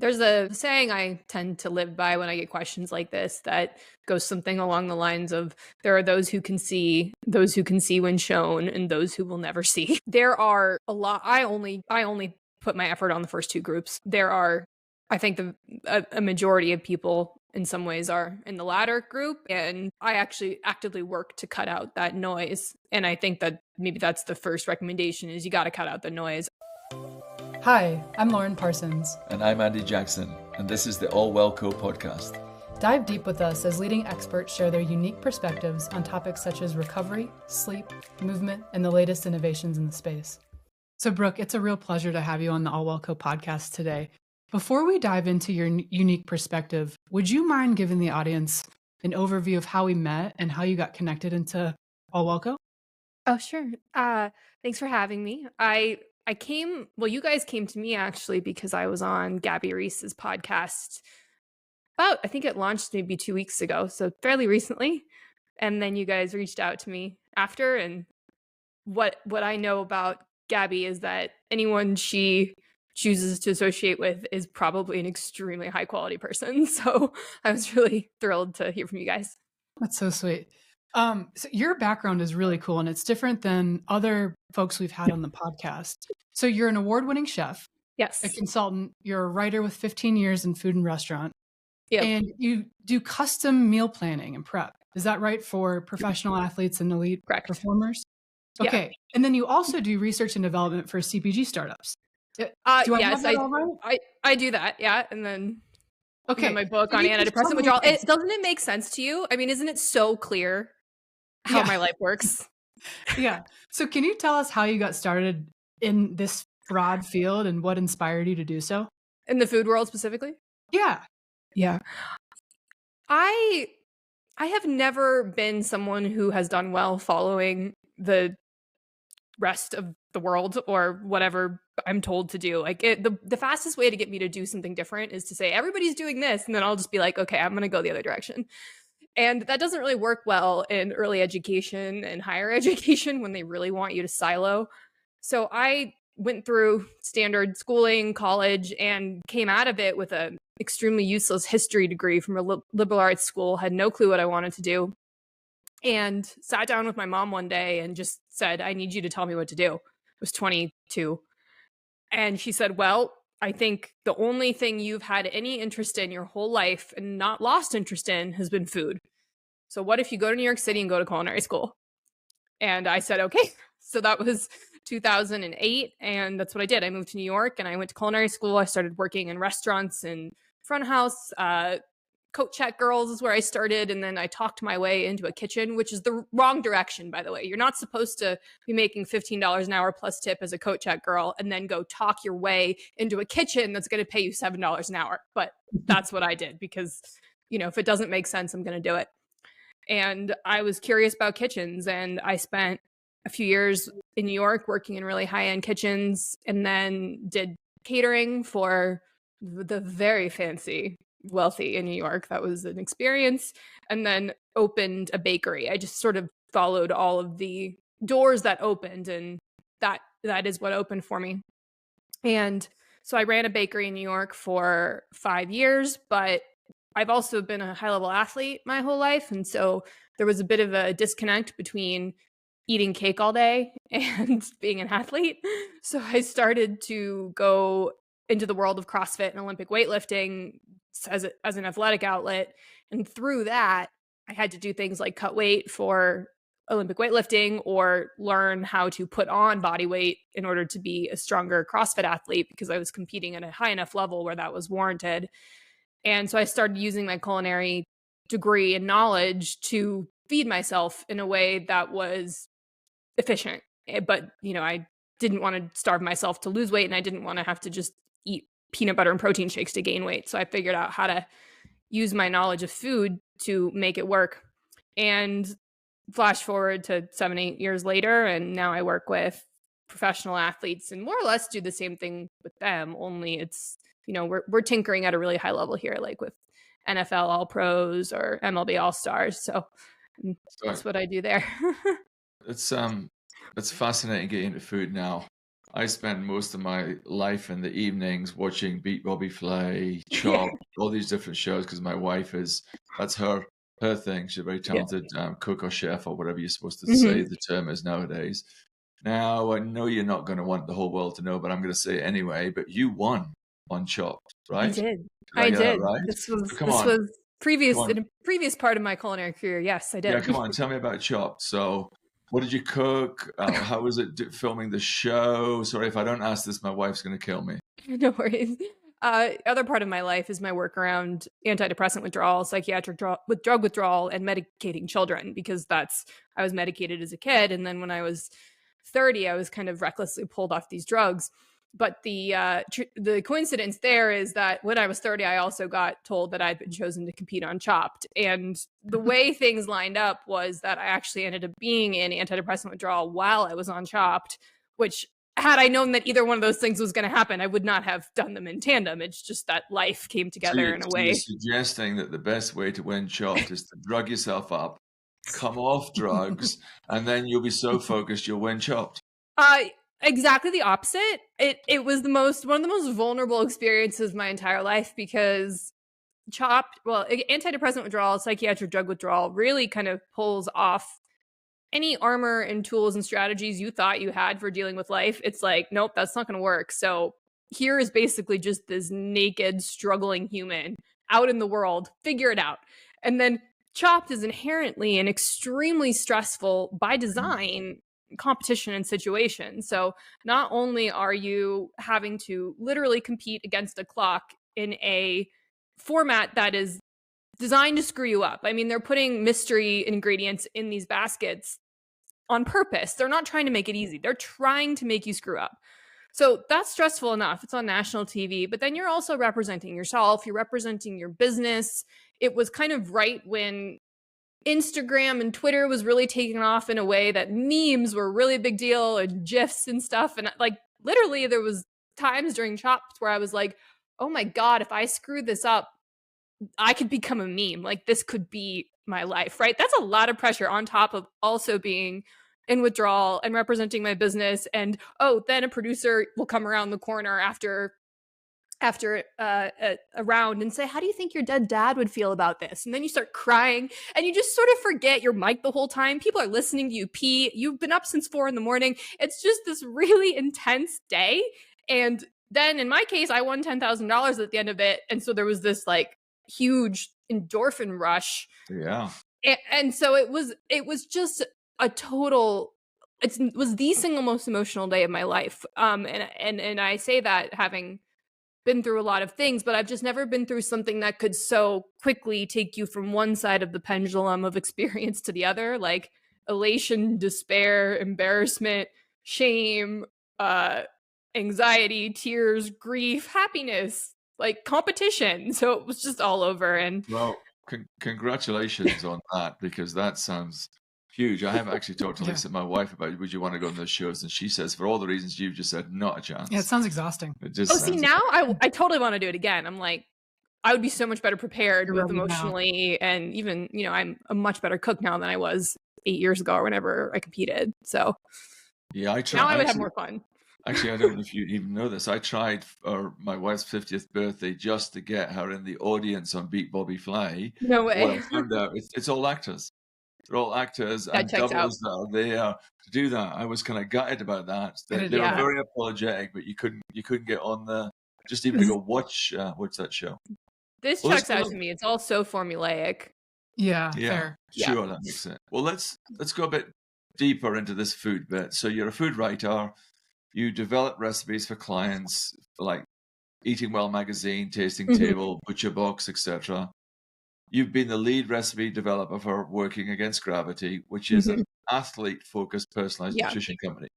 There's a saying I tend to live by when I get questions like this that goes something along the lines of there are those who can see when shown, and those who will never see. There are a lot. I only put my effort on the first two groups. There are, I think, a majority of people in some ways are in the latter group, and I actually actively work to cut out that noise. And I think that maybe that's the first recommendation: is you got to cut out the noise. Hi, I'm Lauren Parsons. And I'm Andy Jackson, and this is the ALWELLCO Podcast. Dive deep with us as leading experts share their unique perspectives on topics such as recovery, sleep, movement, and the latest innovations in the space. So Brooke, it's a real pleasure to have you on the ALWELLCO Podcast today. Before we dive into your unique perspective, would you mind giving the audience an overview of how we met and how you got connected into ALWELLCO? Oh, sure. Thanks for having me. You guys came to me actually because I was on Gabby Reese's podcast I think it launched maybe 2 weeks ago, so fairly recently. And then you guys reached out to me after, and what I know about Gabby is that anyone she chooses to associate with is probably an extremely high quality person. So I was really thrilled to hear from you guys. That's so sweet. So your background is really cool, and it's different than other folks we've had on the podcast. So you're an award-winning chef, Yes, a consultant, you're a writer with 15 years in food and restaurant, Yep. and you do custom meal planning and prep. Is that right, for professional athletes and elite Correct. performers? Yeah. Okay. And then you also do research and development for CPG startups. Do yes, have that all right? I do that. Yeah, and then Okay. my book So on you just antidepressant tell me withdrawal. things. Doesn't it make sense to you? I mean, isn't it so clear how Yeah. my life works? Yeah. So can you tell us how you got started in this broad field and what inspired you to do so? In the food world specifically? Yeah. Yeah. I have never been someone who has done well following the rest of the world or whatever I'm told to do. Like the fastest way to get me to do something different is to say everybody's doing this, and then I'll just be like, okay, I'm going to go the other direction. And that doesn't really work well in early education and higher education when they really want you to silo. So I went through standard schooling, college, and came out of it with a extremely useless history degree from a liberal arts school, had no clue what I wanted to do, and sat down with my mom one day and just said, I need you to tell me what to do. I was 22. And she said, well, I think the only thing you've had any interest in your whole life and not lost interest in has been food. So what if you go to New York City and go to culinary school? And I said, okay. So that was 2008. And that's what I did. I moved to New York and I went to culinary school. I started working in restaurants and front of house. Coat check girls is where I started. And then I talked my way into a kitchen, which is the wrong direction, by the way. You're not supposed to be making $15 an hour plus tip as a coat check girl and then go talk your way into a kitchen that's going to pay you $7 an hour. But that's what I did because, if it doesn't make sense, I'm going to do it. And I was curious about kitchens, and I spent a few years in New York working in really high-end kitchens, and then did catering for the very fancy wealthy in New York. That was an experience. And then opened a bakery. I just sort of followed all of the doors that opened, and that is what opened for me. And so I ran a bakery in New York for 5 years, but I've also been a high-level athlete my whole life. And so there was a bit of a disconnect between eating cake all day and being an athlete. So I started to go into the world of CrossFit and Olympic weightlifting as an athletic outlet. And through that, I had to do things like cut weight for Olympic weightlifting or learn how to put on body weight in order to be a stronger CrossFit athlete, because I was competing at a high enough level where that was warranted. And so I started using my culinary degree and knowledge to feed myself in a way that was efficient. But, I didn't want to starve myself to lose weight, and I didn't want to have to just eat peanut butter and protein shakes to gain weight. So I figured out how to use my knowledge of food to make it work. And flash forward to 7-8 years later, and now I work with professional athletes and more or less do the same thing with them, only it's, we're tinkering at a really high level here, like with NFL All Pros or MLB All Stars. So that's what I do there. It's fascinating getting into food now. I spend most of my life in the evenings watching Beat Bobby Flay, Yeah. Chopped, all these different shows because my wife that's her thing. She's a very Yeah. talented cook or chef or whatever you're supposed to Mhm. say the term is nowadays. Now, I know you're not going to want the whole world to know, but I'm going to say it anyway. But you won on Chopped, I right? did. Did I I get that did. right? This So was come this on, was come previous on. in a previous part of my culinary career. Yes, I Yeah, did. come on. Tell me about Chopped. So, what did you cook? How was it filming the show? Sorry if I don't ask this, my wife's going to kill me. No worries. Other part of my life is my work around antidepressant withdrawal, psychiatric with drug withdrawal, and medicating children because I was medicated as a kid, and then when I was 30, I was kind of recklessly pulled off these drugs. But the coincidence there is that when I was 30, I also got told that I'd been chosen to compete on Chopped, and the way things lined up was that I actually ended up being in antidepressant withdrawal while I was on Chopped, which had I known that either one of those things was going to happen, I would not have done them in tandem. It's just that life came together in a So you're way. suggesting that the best way to win Chopped is to drug yourself up, come off drugs, and then you'll be so focused you'll win Chopped. Uh, exactly the opposite. It was one of the most vulnerable experiences of my entire life because antidepressant withdrawal, psychiatric drug withdrawal really kind of pulls off any armor and tools and strategies you thought you had for dealing with life. It's like, nope, that's not going to work. So here is basically just this naked, struggling human out in the world. Figure it out. And then Chopped is inherently an extremely stressful, by design, competition and situation. So not only are you having to literally compete against a clock in a format that is designed to screw you up. I mean, they're putting mystery ingredients in these baskets on purpose. They're not trying to make it easy. They're trying to make you screw up. So that's stressful enough. It's on national TV, but then you're also representing yourself, you're representing your business. It was kind of right when Instagram and Twitter was really taking off in a way that memes were a really big deal and GIFs and stuff. And like literally there was times during Chopped where I was like, oh my God, if I screw this up, I could become a meme. Like this could be my life, right? That's a lot of pressure on top of also being in withdrawal and representing my business. And then a producer will come around the corner after a round and say, how do you think your dead dad would feel about this? And then you start crying and you just sort of forget your mic the whole time. People are listening to you pee. You've been up since 4 a.m. It's just this really intense day. And then in my case, I won $10,000 at the end of it. And so there was this like huge endorphin rush. Yeah. And so it was just a total, it was the single most emotional day of my life. And I say that having been through a lot of things, but I've just never been through something that could so quickly take you from one side of the pendulum of experience to the other, like elation, despair, embarrassment, shame, anxiety, tears, grief, happiness, like competition. So it was just all over. And well, congratulations on that, because that sounds huge. I haven't actually talked to Lisa, my wife, about would you want to go on those shows, and she says for all the reasons you've just said, not a chance. Yeah, it sounds exhausting. It just see, now I totally want to do it again. I'm like, I would be so much better prepared You're with ready emotionally, and even I'm a much better cook now than I was 8 years ago or whenever I competed. So yeah, I tried. Now I would have more fun. Actually, I don't know if you even know this. I tried for my wife's 50th birthday just to get her in the audience on Beat Bobby Flay. No way. Well, I found out it's all actors. They're all actors and doubles that are there to do that. I was kind of gutted about that. They were very apologetic, but you couldn't get on the just even to go watch that show. This checks out to me. It's all so formulaic. Yeah, fair. Sure, that makes sense. Well, let's go a bit deeper into this food bit. So you're a food writer. You develop recipes for clients like Eating Well magazine, Tasting Table, Butcher Box, etc. You've been the lead recipe developer for Working Against Gravity, which is an athlete-focused personalized nutrition company.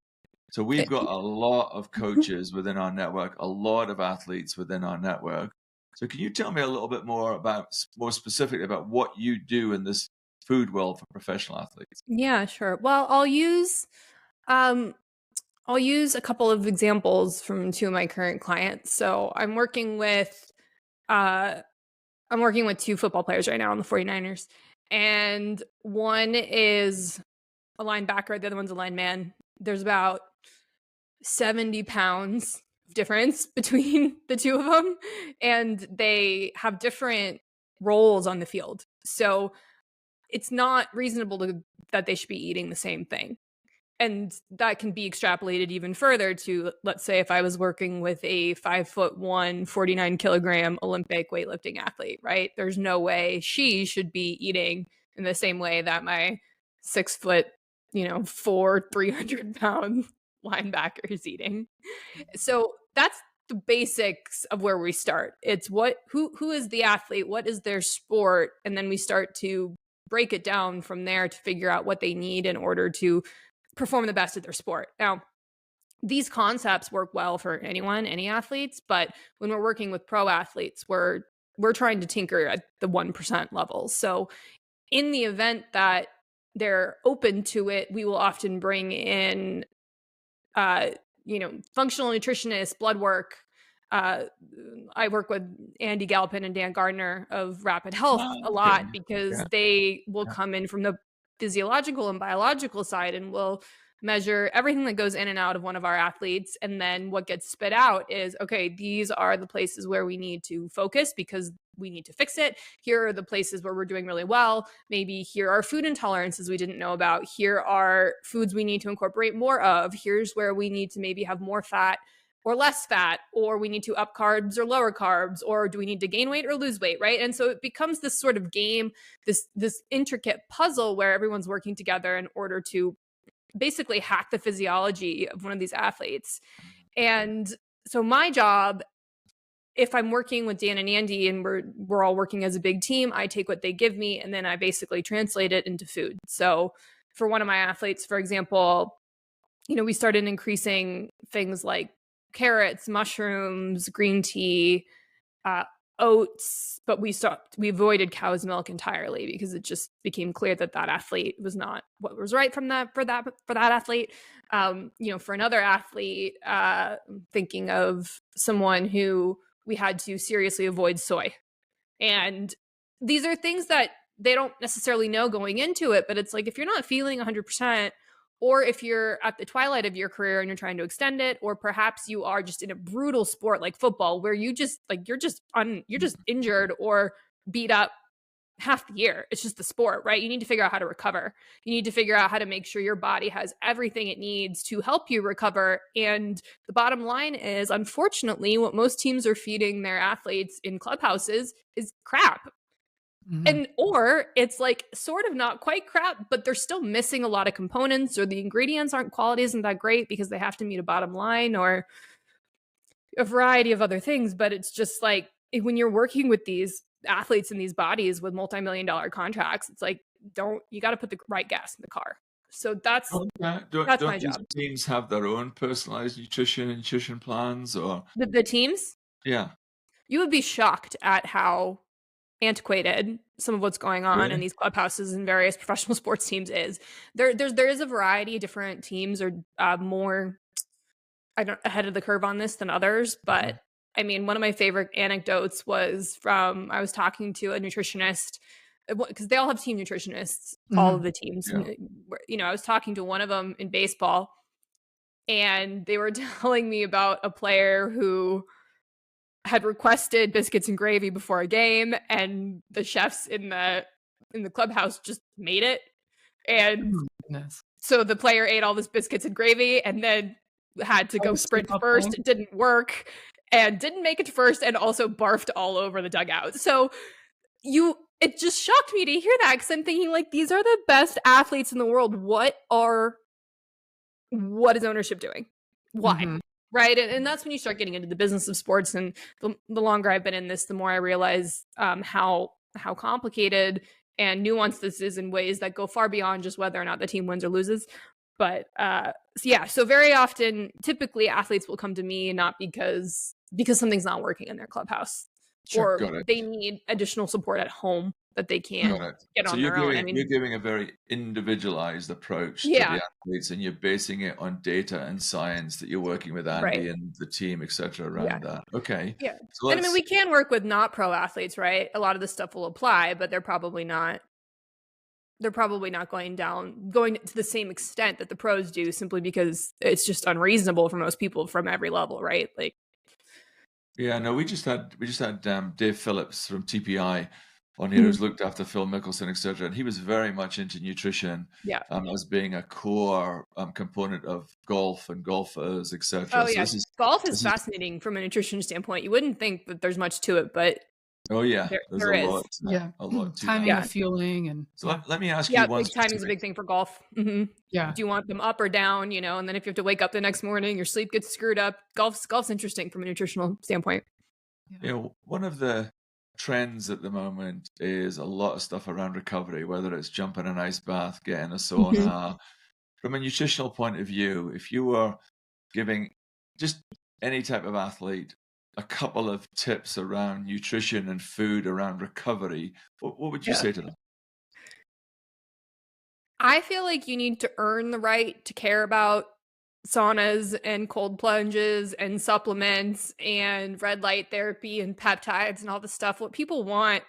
So we've got a lot of coaches within our network, a lot of athletes within our network. So can you tell me a little bit more specifically about what you do in this food world for professional athletes? Yeah, sure. Well, I'll use a couple of examples from 2 of my current clients. So I'm working with 2 football players right now on the 49ers. And one is a linebacker, the other one's a lineman. There's about 70 pounds difference between the two of them, and they have different roles on the field. So it's not reasonable that they should be eating the same thing. And that can be extrapolated even further to, let's say, if I was working with a 5'1", 49 kilogram Olympic weightlifting athlete, right? There's no way she should be eating in the same way that my 6'4", 300-pound linebacker is eating. So that's the basics of where we start. It's who is the athlete, what is their sport, and then we start to break it down from there to figure out what they need in order to perform the best at their sport. Now, these concepts work well for anyone, any athletes, but when we're working with pro athletes, we're trying to tinker at the 1% level. So in the event that they're open to it, we will often bring in functional nutritionists, blood work. I work with Andy Galpin and Dan Gardner of Rapid Health a lot because they will come in from the physiological and biological side and will measure everything that goes in and out of one of our athletes. And then what gets spit out is, okay, these are the places where we need to focus because we need to fix it. Here are the places where we're doing really well. Maybe here are food intolerances we didn't know about. Here are foods we need to incorporate more of. Here's where we need to maybe have more fat or less fat, or we need to up carbs or lower carbs, or do we need to gain weight or lose weight, right? And so it becomes this sort of game, this intricate puzzle where everyone's working together in order to basically hack the physiology of one of these athletes. And so my job, if I'm working with Dan and Andy and we're all working as a big team, I take what they give me and then I basically translate it into food. So for one of my athletes, for example, we started increasing things like carrots, mushrooms, green tea, oats, but we avoided cow's milk entirely because it just became clear that athlete was not what was right for that athlete. For another athlete, thinking of someone who we had to seriously avoid soy. And these are things that they don't necessarily know going into it, but it's like, if you're not feeling 100%, or if you're at the twilight of your career and you're trying to extend it, or perhaps you are just in a brutal sport like football where you're just injured or beat up half the year. It's just the sport, right? You need to figure out how to recover. You need to figure out how to make sure your body has everything it needs to help you recover. And the bottom line is, unfortunately, what most teams are feeding their athletes in clubhouses is crap. And or it's like sort of not quite crap, but they're still missing a lot of components, or the ingredients quality isn't that great because they have to meet a bottom line, or a variety of other things. But it's just like, when you're working with these athletes in these bodies with multi-million-dollar contracts, it's like, you got to put the right gas in the car. So that's don't my these job. Teams have their own personalized nutrition plans, or the teams? Yeah, you would be shocked at how antiquated some of what's going on in these clubhouses and various professional sports teams is. There is a variety of different teams are more ahead of the curve on this than others, but I mean, one of my favorite anecdotes was from, I was talking to a nutritionist, because they all have team nutritionists, all of the teams. I was talking to one of them in baseball, and they were telling me about a player who had requested biscuits and gravy before a game, and the chefs in the clubhouse just made it. And so the player ate all this biscuits and gravy and then had to go sprint first. It didn't work and didn't make it to first, and also barfed all over the dugout. So it just shocked me to hear that, because I'm thinking, like, these are the best athletes in the world. What is ownership doing? Why? Right. And that's when you start getting into the business of sports. And the longer I've been in this, the more I realize how complicated and nuanced this is in ways that go far beyond just whether or not the team wins or loses. But so very often, typically athletes will come to me not because something's not working in their clubhouse, or they need additional support at home that they can't get on their own. I mean, you're giving a very individualized approach to the athletes, and you're basing it on data and science that you're working with Andy and the team, etc. around that. Okay. Yeah. So and I mean, we can work with not pro athletes, right? A lot of this stuff will apply, but they're probably not they're probably not going to the same extent that the pros do, simply because it's just unreasonable for most people from every level, right? Like, Yeah, no, we just had Dave Phillips from TPI on here, who's looked after Phil Mickelson, etc., and he was very much into nutrition yeah. as being a core component of golf and golfers, etc. Oh So yeah, this is golf is this is fascinating from a nutrition standpoint. You wouldn't think that there's much to it, but oh yeah, there there's there a is. lot, Yeah. a lot to that. Timing Yeah. of fueling and So let me ask Yeah, you one big timing's a specific. big thing for golf. Do yeah. you want them up or down, and then if you have to wake up the next morning, your sleep gets screwed up. Golf's interesting from a nutritional standpoint. One of the trends at the moment is a lot of stuff around recovery, whether it's jumping an ice bath, getting a sauna. From a nutritional point of view, if you were giving just any type of athlete a couple of tips around nutrition and food around recovery, what would you Yeah. say to them? I feel like you need to earn the right to care about saunas and cold plunges and supplements and red light therapy and peptides and all the stuff. What people want,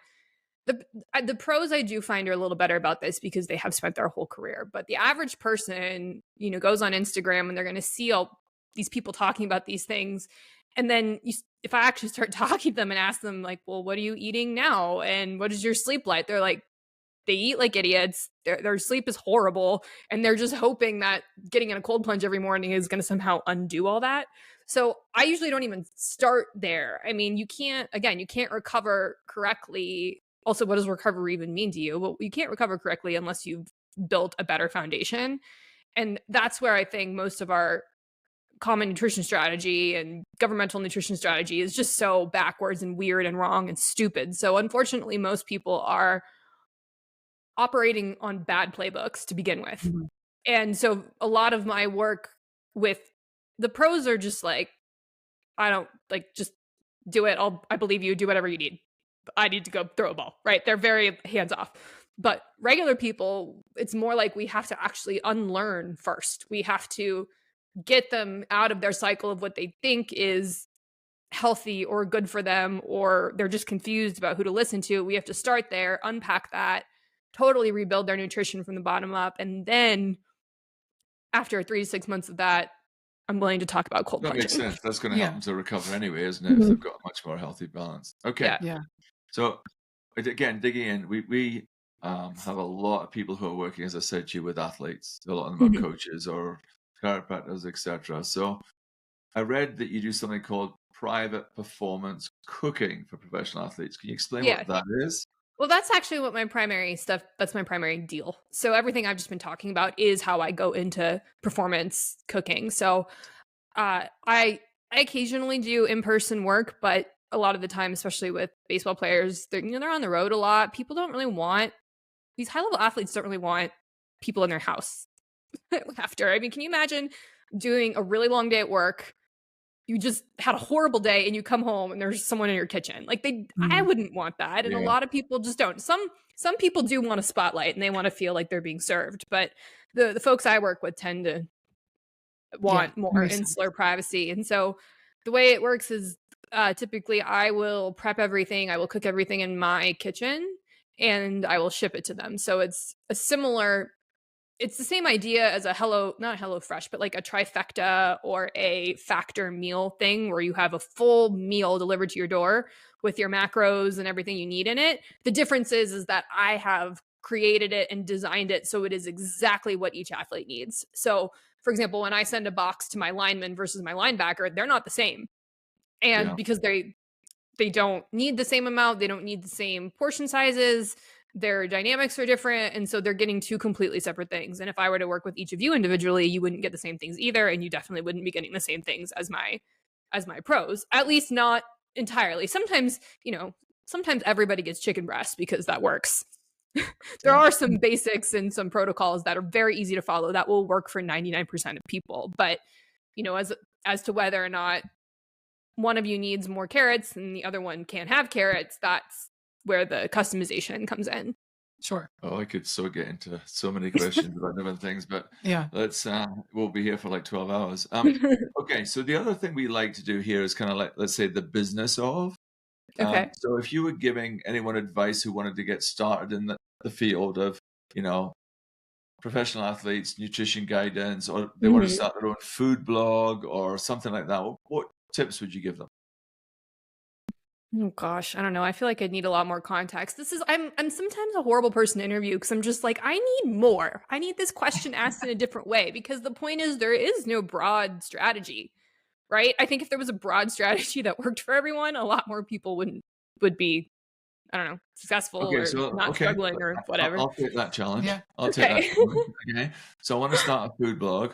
the pros I do find are a little better about this because they have spent their whole career. But the average person, goes on Instagram and they're going to see all these people talking about these things. And then if I actually start talking to them and ask them, like, well, what are you eating now? And what is your sleep like? They're like, they eat like idiots. Their sleep is horrible. And they're just hoping that getting in a cold plunge every morning is going to somehow undo all that. So I usually don't even start there. I mean, you can't recover correctly. Also, what does recovery even mean to you? Well, you can't recover correctly unless you've built a better foundation. And that's where I think most of our common nutrition strategy and governmental nutrition strategy is just so backwards and weird and wrong and stupid. So unfortunately, most people are operating on bad playbooks to begin with. And so a lot of my work with the pros are just like, I don't just do it. I believe you, do whatever you need. I need to go throw a ball, right? They're very hands off. But regular people, it's more like we have to actually unlearn first. We have to get them out of their cycle of what they think is healthy or good for them, or they're just confused about who to listen to. We have to start there, unpack that, totally rebuild their nutrition from the bottom up. And then after 3 to 6 months of that, I'm willing to talk about cold That plunging. makes sense. That's going to help them to recover anyway, isn't it? If they've got a much more healthy balance. Okay. Yeah. So again, digging in, we have a lot of people who are working, as I said to you, with athletes. A lot of them are coaches or chiropractors, etc. So I read that you do something called private performance cooking for professional athletes. Can you explain what that is? Well, that's actually what that's my primary deal. So everything I've just been talking about is how I go into performance cooking. So I occasionally do in-person work, but a lot of the time, especially with baseball players, they're on the road a lot. People don't really want, these high-level athletes don't really want people in their house after. I mean, can you imagine doing a really long day at work? You just had a horrible day and you come home and there's someone in your kitchen. Like I wouldn't want that. And a lot of people just don't. Some people do want a spotlight and they want to feel like they're being served. But the folks I work with tend to want more insular privacy. And so the way it works is typically I will prep everything. I will cook everything in my kitchen and I will ship it to them. So it's the same idea as not HelloFresh, but like a trifecta or a Factor meal thing where you have a full meal delivered to your door with your macros and everything you need in it. The difference is that I have created it and designed it so it is exactly what each athlete needs. So, for example, when I send a box to my lineman versus my linebacker, they're not the same. And because they don't need the same amount, they don't need the same portion sizes, their dynamics are different, and so they're getting two completely separate things. And if I were to work with each of you individually, you wouldn't get the same things either, and you definitely wouldn't be getting the same things as my pros, at least not entirely. Sometimes everybody gets chicken breast because that works. There are some basics and some protocols that are very easy to follow that will work for 99% of people. But as to whether or not one of you needs more carrots and the other one can't have carrots, that's where the customization comes in. Sure. Oh, I could get into so many questions about different things, but we'll be here for like 12 hours. Okay, so the other thing we like to do here is kind of like, let's say, the business of. Okay. So if you were giving anyone advice who wanted to get started in the field of you know, professional athletes, nutrition guidance, or they want to start their own food blog or something like that, what tips would you give them? Oh gosh, I don't know. I feel like I'd need a lot more context. I'm sometimes a horrible person to interview because I'm just like, I need more. I need this question asked in a different way, because the point is there is no broad strategy, right? I think if there was a broad strategy that worked for everyone, a lot more people would be, I don't know, successful or not struggling or whatever. I'll take that challenge. Yeah. I'll take that challenge. Okay. So I want to start a food blog.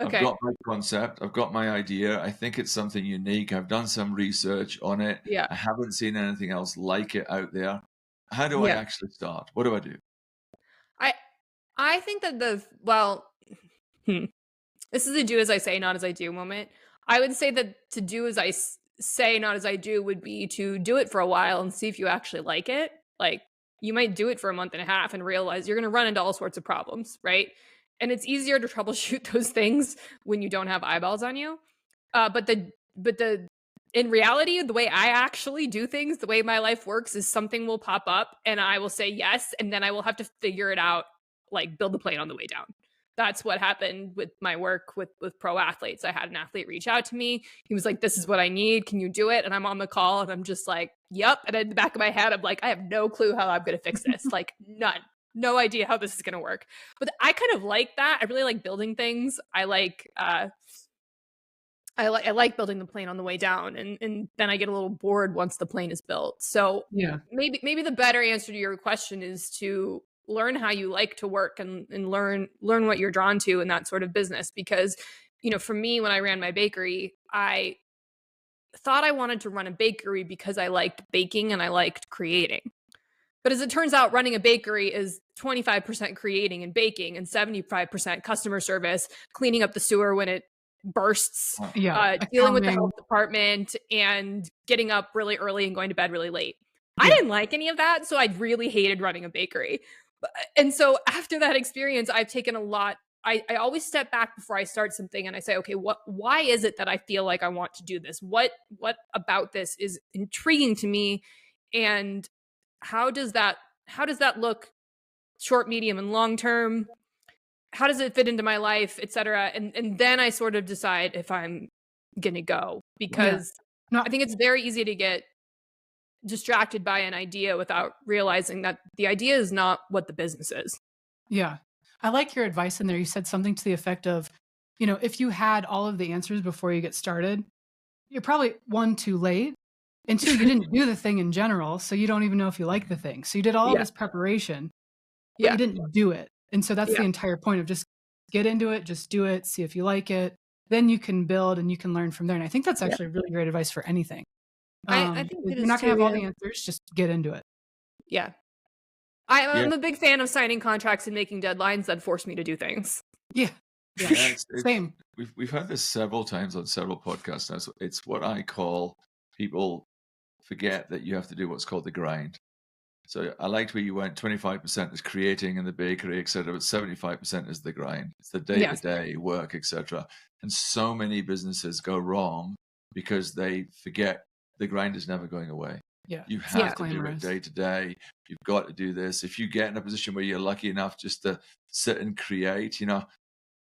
Okay. I've got my concept. I've got my idea. I think it's something unique. I've done some research on it. Yeah. I haven't seen anything else like it out there. How do I actually start? What do I do? I think that this is a do as I say, not as I do moment. I would say that to do as I say, not as I do, would be to do it for a while and see if you actually like it. Like, you might do it for a month and a half and realize you're going to run into all sorts of problems, right? And it's easier to troubleshoot those things when you don't have eyeballs on you. But in reality, the way I actually do things, the way my life works, is something will pop up and I will say yes, and then I will have to figure it out, like build the plane on the way down. That's what happened with my work with pro athletes. I had an athlete reach out to me. He was like, this is what I need. Can you do it? And I'm on the call and I'm just like, yep. And in the back of my head, I'm like, I have no clue how I'm going to fix this. Like, none. No idea how this is going to work. But I kind of like that. I really like building things. I like building the plane on the way down, and then I get a little bored once the plane is built. So maybe the better answer to your question is to learn how you like to work and learn what you're drawn to in that sort of business. Because, for me, when I ran my bakery, I thought I wanted to run a bakery because I liked baking and I liked creating. But as it turns out, running a bakery is 25% creating and baking and 75% customer service, cleaning up the sewer when it bursts, dealing with the health department, and getting up really early and going to bed really late. I didn't like any of that, so I really hated running a bakery. And so after that experience, I've taken a lot. I always step back before I start something and I say, okay, why is it that I feel like I want to do this? What about this is intriguing to me? And how does that look short, medium, and long term? How does it fit into my life, et cetera? And then I sort of decide if I'm going to go, because I think it's very easy to get distracted by an idea without realizing that the idea is not what the business is. Yeah. I like your advice in there. You said something to the effect of, if you had all of the answers before you get started, you're probably, one, too late, and two, you didn't do the thing in general, so you don't even know if you like the thing. So you did all this preparation, but you didn't do it. And so that's the entire point of just get into it, just do it, see if you like it. Then you can build and you can learn from there. And I think that's actually really great advice for anything. I think you're not going to have all the answers, just get into it. Yeah. I'm a big fan of signing contracts and making deadlines that force me to do things. Yeah. Same. We've had this several times on several podcasts now. So it's what I call, people forget that you have to do what's called the grind. So I liked where you went 25% is creating in the bakery, etc., but 75% is the grind. It's the day-to-day work, etc. And so many businesses go wrong because they forget the grind is never going away. Yeah. You have to do it day to day. You've got to do this. If you get in a position where you're lucky enough just to sit and create,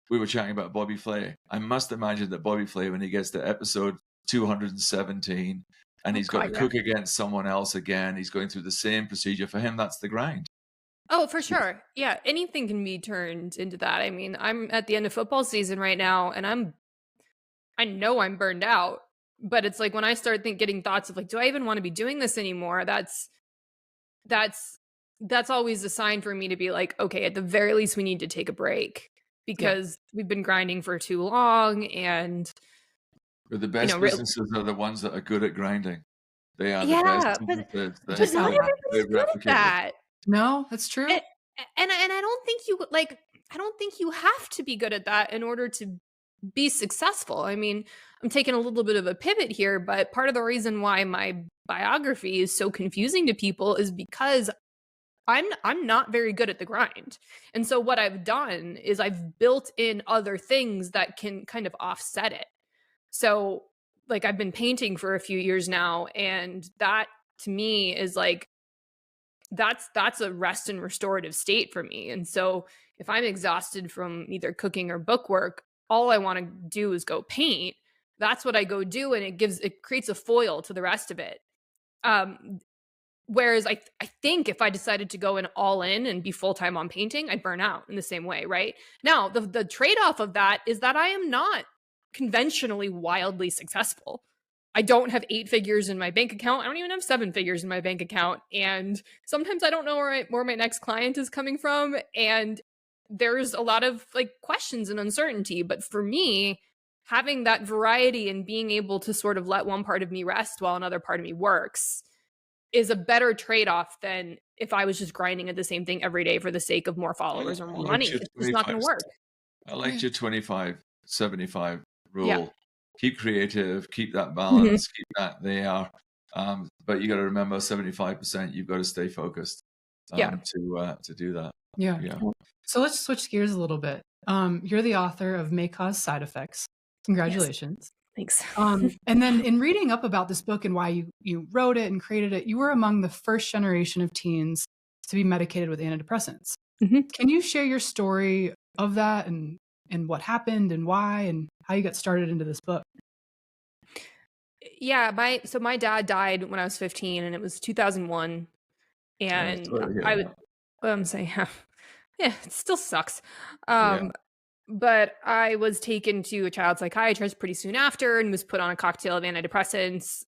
we were chatting about Bobby Flay. I must imagine that Bobby Flay, when he gets to episode 217 and he's got to cook against someone else again, he's going through the same procedure. For him, that's the grind. Oh, for sure. Yeah. Anything can be turned into that. I mean, I'm at the end of football season right now, and I know I'm burned out. But it's like when I start getting thoughts of like, do I even want to be doing this anymore? That's always a sign for me to be like, okay, at the very least, we need to take a break, because we've been grinding for too long. And but the best businesses are the ones that are good at grinding. They are the best businesses. But not everybody's good at that. No, that's true. And I don't think you have to be good at that in order to be successful. I mean, I'm taking a little bit of a pivot here, but part of the reason why my biography is so confusing to people is because I'm not very good at the grind. And so what I've done is I've built in other things that can kind of offset it. So like I've been painting for a few years now, and that to me is like that's a rest and restorative state for me. And so if I'm exhausted from either cooking or book work, all I want to do is go paint. That's what I go do, and it creates a foil to the rest of it. Um, Whereas I think if I decided to go in all in and be full time on painting, I'd burn out in the same way, right? Now, the trade off of that is that I am not conventionally wildly successful. I don't have 8 figures in my bank account. I don't even have 7 figures in my bank account. And sometimes I don't know where my next client is coming from. And there's a lot of like questions and uncertainty. But for me, having that variety and being able to sort of let one part of me rest while another part of me works is a better trade-off than if I was just grinding at the same thing every day for the sake of more followers or more money. It's just not going to work. I liked your 25-75 rule. Yeah. Keep creative, keep that balance, keep that there. But you got to remember 75%, you've got to stay focused to do that. Yeah. So let's switch gears a little bit. You're the author of May Cause Side Effects. Congratulations. Yes. Thanks. And then in reading up about this book and why you wrote it and created it, you were among the first generation of teens to be medicated with antidepressants. Can you share your story of that and what happened and why and how you got started into this book? Yeah, my dad died when I was 15, and it was 2001. And I'm saying, yeah, it still sucks. But I was taken to a child psychiatrist pretty soon after and was put on a cocktail of antidepressants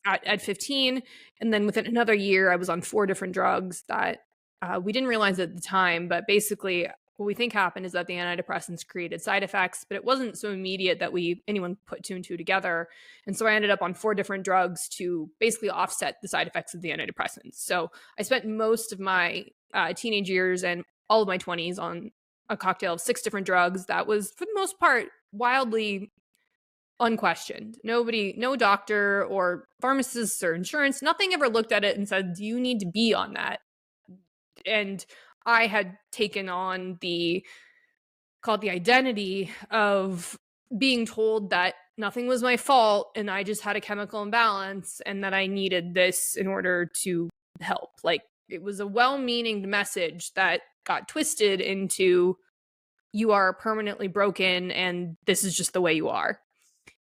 at 15. And then within another year, I was on 4 different drugs that we didn't realize at the time. But basically, what we think happened is that the antidepressants created side effects, but it wasn't so immediate that anyone put 2 and 2 together. And so I ended up on 4 different drugs to basically offset the side effects of the antidepressants. So I spent most of my teenage years and all of my 20s on a cocktail of 6 different drugs that was, for the most part, wildly unquestioned. No doctor or pharmacist or insurance, nothing ever looked at it and said, do you need to be on that? And I had taken on called the identity of being told that nothing was my fault and I just had a chemical imbalance and that I needed this in order to help. Like, it was a well-meaning message that got twisted into, you are permanently broken and this is just the way you are.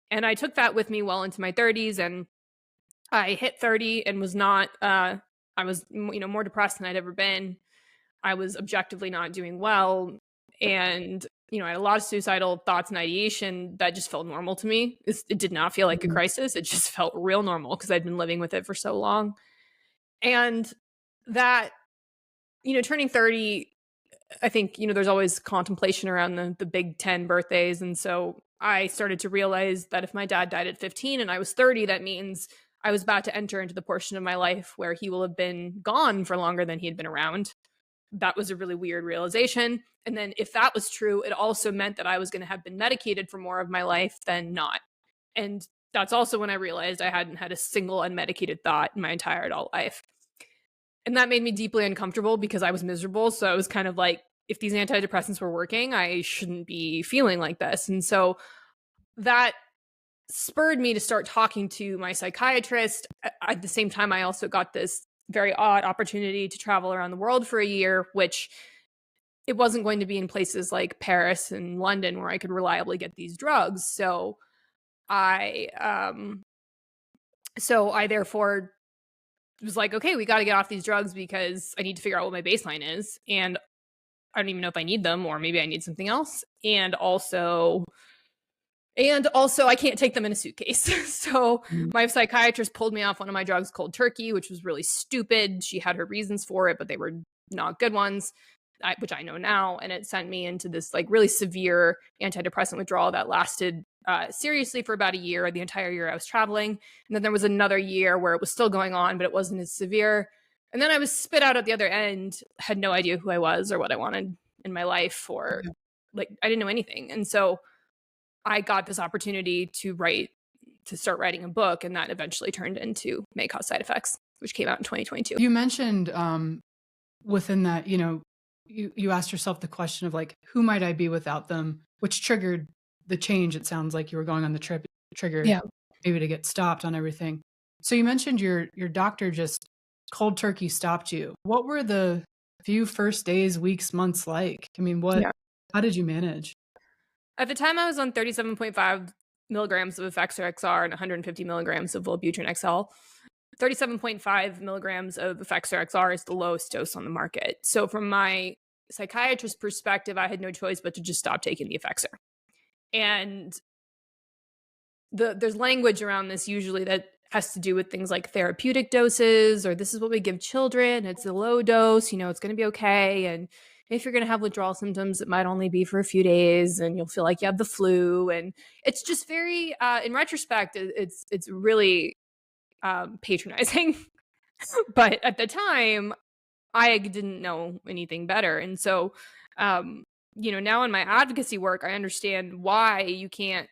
And I took that with me well into my 30s, and I hit 30 and was not, I was, more depressed than I'd ever been. I was objectively not doing well. And, I had a lot of suicidal thoughts and ideation that just felt normal to me. It did not feel like a crisis. It just felt real normal because I'd been living with it for so long. And that, turning 30, I think, there's always contemplation around the big 10 birthdays. And so I started to realize that if my dad died at 15 and I was 30, that means I was about to enter into the portion of my life where he will have been gone for longer than he had been around. That was a really weird realization. And then if that was true, it also meant that I was going to have been medicated for more of my life than not. And that's also when I realized I hadn't had a single unmedicated thought in my entire adult life. And that made me deeply uncomfortable because I was miserable. So I was kind of like, if these antidepressants were working, I shouldn't be feeling like this. And so that spurred me to start talking to my psychiatrist. At the same time, I also got this very odd opportunity to travel around the world for a year, which it wasn't going to be in places like Paris and London where I could reliably get these drugs. So I therefore was like, okay, we got to get off these drugs because I need to figure out what my baseline is. And I don't even know if I need them, or maybe I need something else. And also I can't take them in a suitcase. So my psychiatrist pulled me off one of my drugs cold turkey, which was really stupid. She had her reasons for it, but they were not good ones, which I know now. And it sent me into this like really severe antidepressant withdrawal that lasted seriously for about a year, the entire year I was traveling. And then there was another year where it was still going on, but it wasn't as severe. And then I was spit out at the other end, had no idea who I was or what I wanted in my life, or like I didn't know anything. And so I got this opportunity to start writing a book, and that eventually turned into May Cause Side Effects, which came out in 2022. You mentioned within that, you asked yourself the question of like, who might I be without them, which triggered the change. It sounds like you were going on the trip, triggered maybe to get stopped on everything. So you mentioned your doctor just cold turkey stopped you, what were the few first days, weeks, months like? I mean, how did you manage? At the time, I was on 37.5 milligrams of Effexor XR and 150 milligrams of Wellbutrin XL. 37.5 milligrams of Effexor XR is the lowest dose on the market. So from my psychiatrist perspective, I had no choice but to just stop taking the Effexor. And there's language around this usually that has to do with things like therapeutic doses, or this is what we give children. It's a low dose, you know, it's going to be okay. And if you're going to have withdrawal symptoms, it might only be for a few days and you'll feel like you have the flu. And it's just very, in retrospect, it's really patronizing. But at the time, I didn't know anything better. And so, you know, now in my advocacy work, I understand why you can't,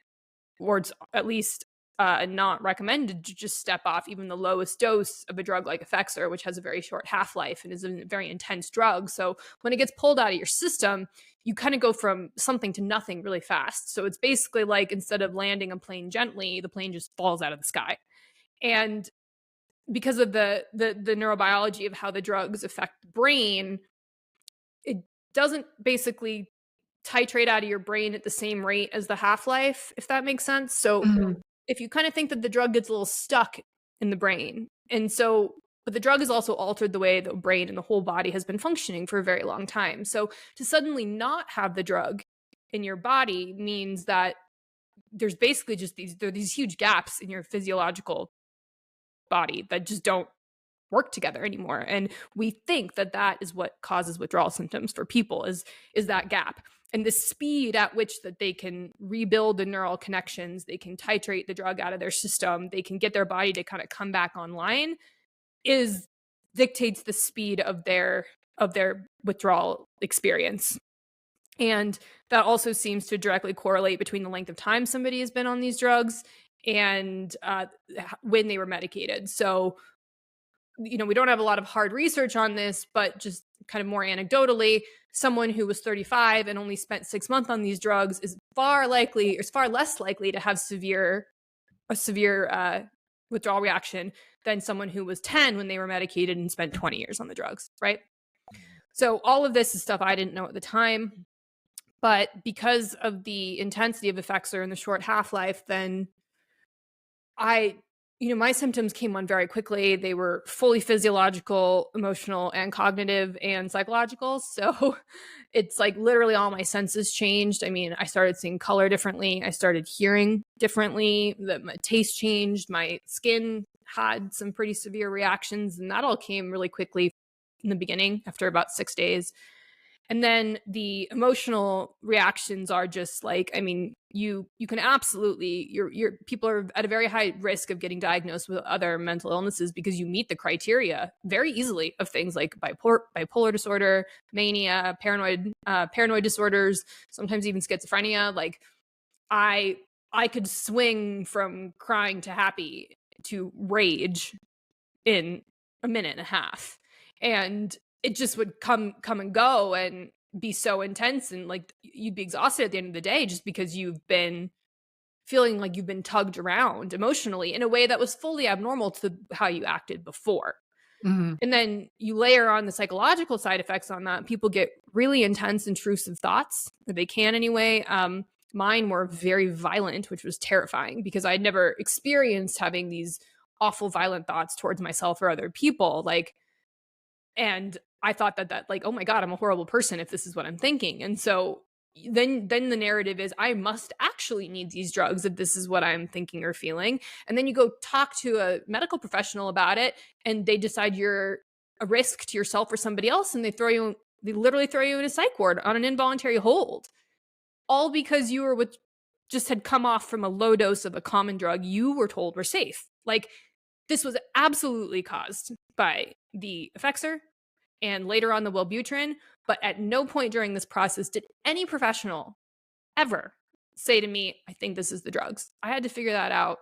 or it's at least not recommended to just step off even the lowest dose of a drug like Effexor, which has a very short half-life and is a very intense drug. So when it gets pulled out of your system, you kind of go from something to nothing really fast. So it's basically like instead of landing a plane gently, the plane just falls out of the sky. And because of the neurobiology of how the drugs affect the brain, it doesn't basically titrate out of your brain at the same rate as the half-life, if that makes sense. So if you kind of think that the drug gets a little stuck in the brain, and so, but the drug has also altered the way the brain and the whole body has been functioning for a very long time. So to suddenly not have the drug in your body means that there's basically just these huge gaps in your physiological body that just don't work together anymore. And we think that that is what causes withdrawal symptoms for people is that gap. And the speed at which that they can rebuild the neural connections, they can titrate the drug out of their system, they can get their body to kind of come back online dictates the speed of their withdrawal experience. And that also seems to directly correlate between the length of time somebody has been on these drugs and when they were medicated. So, you know, we don't have a lot of hard research on this, but just kind of more anecdotally, someone who was 35 and only spent 6 months on these drugs is far less likely to have a severe withdrawal reaction than someone who was 10 when they were medicated and spent 20 years on the drugs, right? So all of this is stuff I didn't know at the time, but because of the intensity of Effexor and the short half-life, then my symptoms came on very quickly. They were fully physiological, emotional, and cognitive and psychological. So it's like literally all my senses changed. I mean, I started seeing color differently. I started hearing differently. My taste changed. My skin had some pretty severe reactions, and that all came really quickly in the beginning after about 6 days. And then the emotional reactions are just like, I mean, you can absolutely, your people are at a very high risk of getting diagnosed with other mental illnesses because you meet the criteria very easily of things like bipolar disorder, mania, paranoid disorders, sometimes even schizophrenia. Like I could swing from crying to happy to rage in a minute and a half. And it just would come and go and be so intense, and like you'd be exhausted at the end of the day just because you've been feeling like you've been tugged around emotionally in a way that was fully abnormal to how you acted before. And then you layer on the psychological side effects on that. People get really intense, intrusive thoughts, or they can anyway. Mine were very violent, which was terrifying because I'd never experienced having these awful violent thoughts towards myself or other people. And I thought that like, oh my God, I'm a horrible person if this is what I'm thinking. And so then the narrative is I must actually need these drugs if this is what I'm thinking or feeling. And then you go talk to a medical professional about it and they decide you're a risk to yourself or somebody else. And they literally throw you in a psych ward on an involuntary hold, all because you were just had come off from a low dose of a common drug you were told were safe. Like this was absolutely caused by the Effexor and later on the Wellbutrin, but at no point during this process did any professional ever say to me, I think this is the drugs. I had to figure that out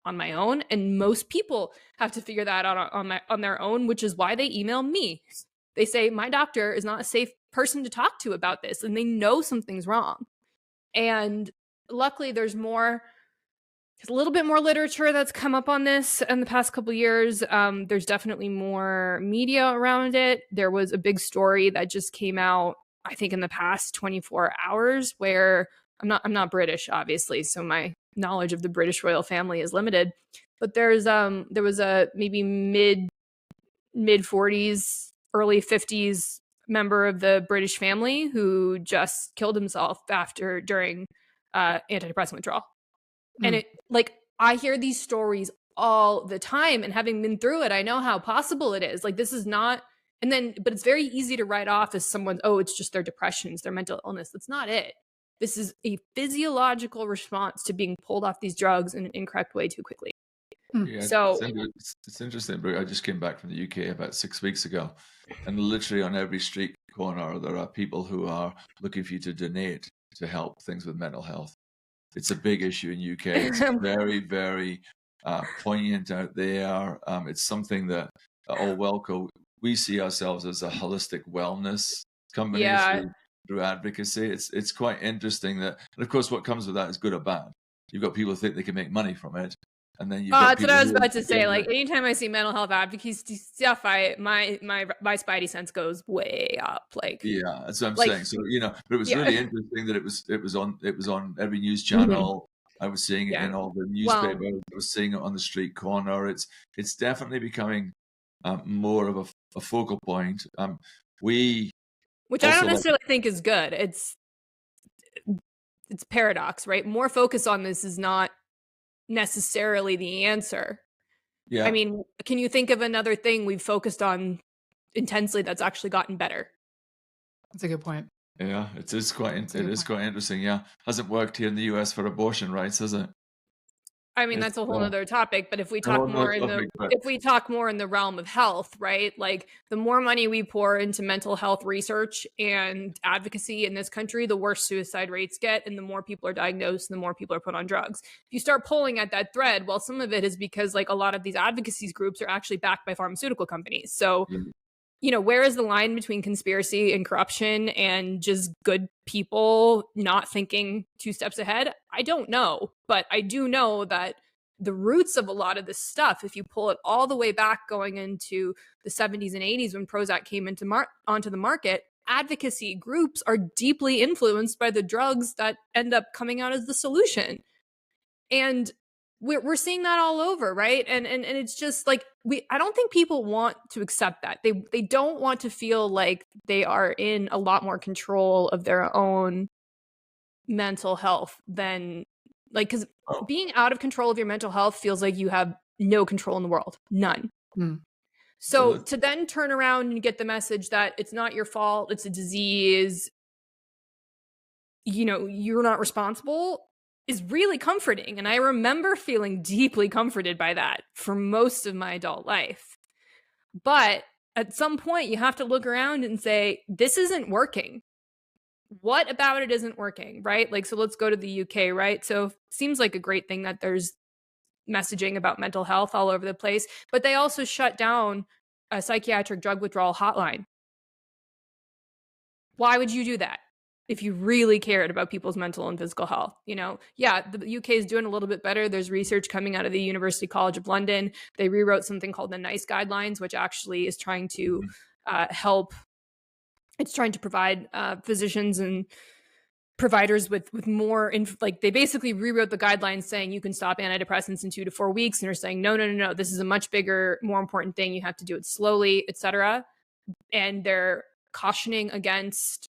on my own, and most people have to figure that out on their own, which is why they email me. They say, my doctor is not a safe person to talk to about this, and they know something's wrong. And luckily, there's more There's a little bit more literature that's come up on this in the past couple of years. There's definitely more media around it. There was a big story that just came out, I think, in the past 24 hours, where I'm not British, obviously, so my knowledge of the British royal family is limited. But there was a maybe mid 40s, early 50s member of the British family who just killed himself during antidepressant withdrawal. And it, like, I hear these stories all the time, and having been through it, I know how possible it is. Like, this is not, but it's very easy to write off as someone, oh, it's just their depression, it's their mental illness. That's not it. This is a physiological response to being pulled off these drugs in an incorrect way too quickly. Yeah, So it's interesting, but I just came back from the UK about 6 weeks ago, and literally on every street corner, there are people who are looking for you to donate to help things with mental health. It's a big issue in UK. It's very, very poignant out there. It's something that at ALWELLCO, we see ourselves as a holistic wellness company through advocacy. It's quite interesting that, and of course, what comes with that is good or bad. You've got people who think they can make money from it, and then you've got that's what I was people about to say. Like, anytime I see mental health advocacy stuff, my spidey sense goes way up. Like, yeah, that's what I'm saying. So but it was really interesting that it was on every news channel. I was seeing it in all the newspapers. I was seeing it on the street corner. It's definitely becoming more of a focal point. Which I don't necessarily think is good. It's paradox, right? More focus on this is not necessarily the answer. Yeah. I mean, can you think of another thing we've focused on intensely that's actually gotten better? That's a good point. Yeah, it is quite interesting. Yeah, hasn't worked here in the US for abortion rights, has it? I mean, that's a whole other topic, but if we talk more in the realm of health, right? Like, the more money we pour into mental health research and advocacy in this country, the worse suicide rates get, and the more people are diagnosed, and the more people are put on drugs. If you start pulling at that thread, well, some of it is because, like, a lot of these advocacy groups are actually backed by pharmaceutical companies. So, where is the line between conspiracy and corruption and just good people not thinking 2 steps ahead? I don't know, but I do know that the roots of a lot of this stuff, if you pull it all the way back going into the 70s and 80s when Prozac came onto the market, advocacy groups are deeply influenced by the drugs that end up coming out as the solution. And we're seeing that all over, right? And it's just like, I don't think people want to accept that. They don't want to feel like they are in a lot more control of their own mental health than, like, because being out of control of your mental health feels like you have no control in the world, none. So to then turn around and get the message that it's not your fault, it's a disease, you're not responsible, is really comforting. And I remember feeling deeply comforted by that for most of my adult life. But at some point, you have to look around and say, this isn't working. What about it isn't working, right? Like, so let's go to the UK, right? So seems like a great thing that there's messaging about mental health all over the place, but they also shut down a psychiatric drug withdrawal hotline. Why would you do that if you really cared about people's mental and physical health? The UK is doing a little bit better. There's research coming out of the University College of London. They rewrote something called the NICE guidelines, which actually is trying to help. It's trying to provide physicians and providers with more, they basically rewrote the guidelines saying you can stop antidepressants in 2 to 4 weeks. And they're saying, no, this is a much bigger, more important thing. You have to do it slowly, etc. And they're cautioning against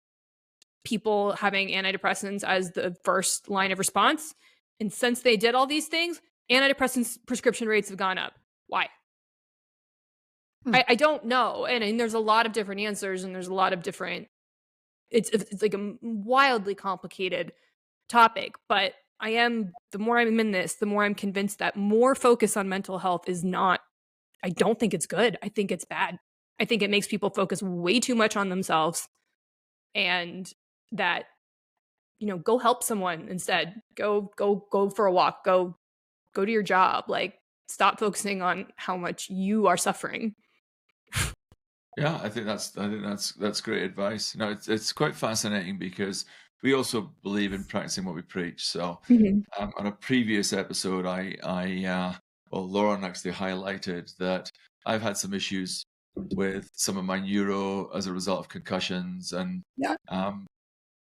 people having antidepressants as the first line of response. And since they did all these things, antidepressant prescription rates have gone up. Why? I don't know. And there's a lot of different answers, and there's a lot of different, it's like a wildly complicated topic. But the more I'm in this, the more I'm convinced that more focus on mental health is not, I don't think it's good. I think it's bad. I think it makes people focus way too much on themselves, and that, go help someone instead. Go for a walk. Go to your job. Like, stop focusing on how much you are suffering. Yeah, I think that's great advice. It's quite fascinating because we also believe in practicing what we preach. So on a previous episode, Lauren actually highlighted that I've had some issues with some of my neuro as a result of concussions, and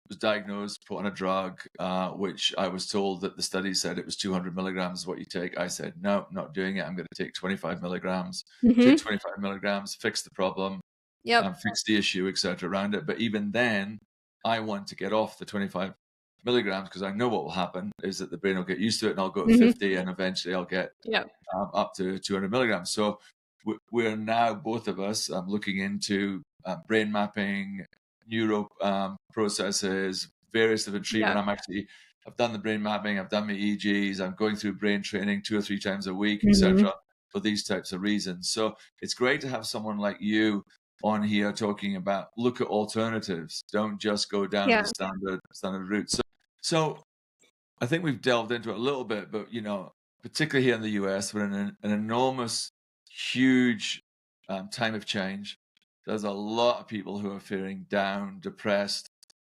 was diagnosed, put on a drug, which I was told that the study said it was 200 milligrams is what you take. I said, no, not doing it. I'm going to take 25 milligrams. Took 25 milligrams, fix the problem, fix the issue, etc. around it. But even then, I want to get off the 25 milligrams because I know what will happen is that the brain will get used to it, and I'll go to 50, and eventually I'll get up to 200 milligrams. So we're now, both of us, looking into brain mapping, neuro processes, various different treatment. I've done the brain mapping, I've done my EEGs, I'm going through brain training 2 or 3 times a week, etc. for these types of reasons. So it's great to have someone like you on here talking about look at alternatives. Don't just go down the standard route. So I think we've delved into it a little bit, but particularly here in the US, we're in an enormous, huge time of change. There's a lot of people who are feeling down, depressed,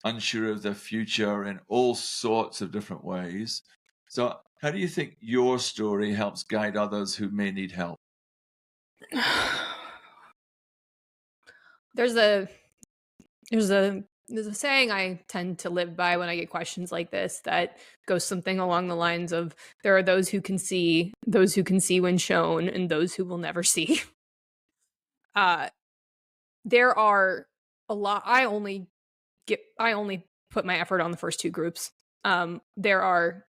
unsure of their future in all sorts of different ways. So how do you think your story helps guide others who may need help? There's a saying I tend to live by when I get questions like this that goes something along the lines of, there are those who can see when shown, and those who will never see. There are a lot. I only put my effort on the first 2 groups. There are,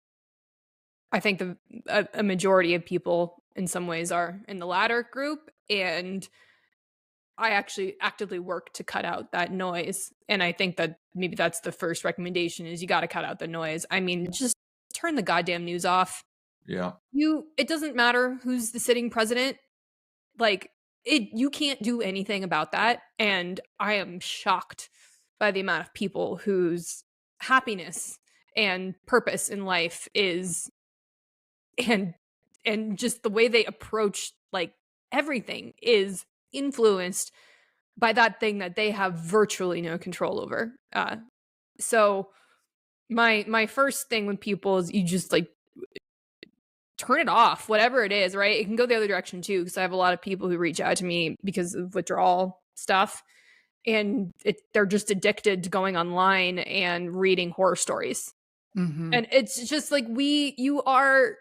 I think, a majority of people in some ways are in the latter group, and I actually actively work to cut out that noise. And I think that maybe that's the first recommendation, is you got to cut out the noise. I mean, just turn the goddamn news off. Yeah. It doesn't matter who's the sitting president. Like, you can't do anything about that. And I am shocked by the amount of people whose happiness and purpose in life is, and just the way they approach like everything is influenced by that thing that they have virtually no control over. So my first thing with people is, you just like turn it off, whatever it is, right? It can go the other direction too, because I have a lot of people who reach out to me because of withdrawal stuff, and they're just addicted to going online and reading horror stories. And it's just like we are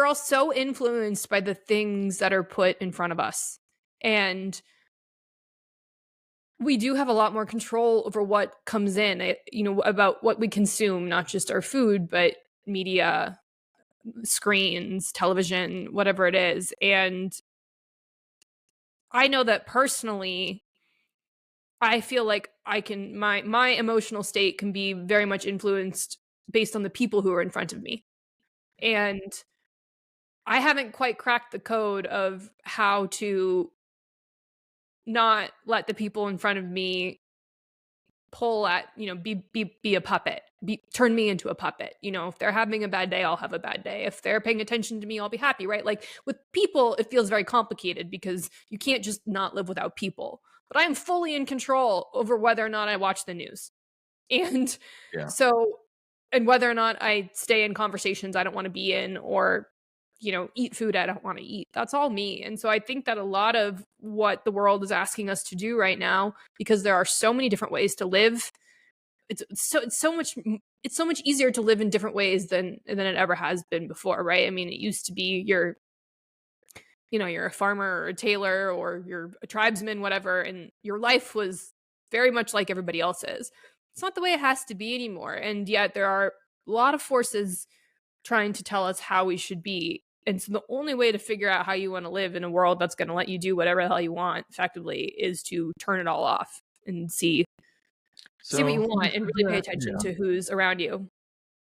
all so influenced by the things that are put in front of us, and we do have a lot more control over what comes in, about what we consume, not just our food, but media, screens, television, whatever it is. And I know that personally, I feel like my emotional state can be very much influenced based on the people who are in front of me. And I haven't quite cracked the code of how to not let the people in front of me pull at, be a puppet, turn me into a puppet. If they're having a bad day, I'll have a bad day. If they're paying attention to me, I'll be happy, right? Like with people, it feels very complicated because you can't just not live without people. But I am fully in control over whether or not I watch the news. And and whether or not I stay in conversations I don't want to be in, or eat food I don't want to eat. That's all me. And so I think that a lot of what the world is asking us to do right now, because there are so many different ways to live, it's so much easier to live in different ways than it ever has been before, right? I mean, it used to be you're a farmer or a tailor or you're a tribesman, whatever, and your life was very much like everybody else's. It's not the way it has to be anymore. And yet there are a lot of forces trying to tell us how we should be. And so the only way to figure out how you want to live in a world that's going to let you do whatever the hell you want effectively is to turn it all off and see what you want and really pay attention to who's around you.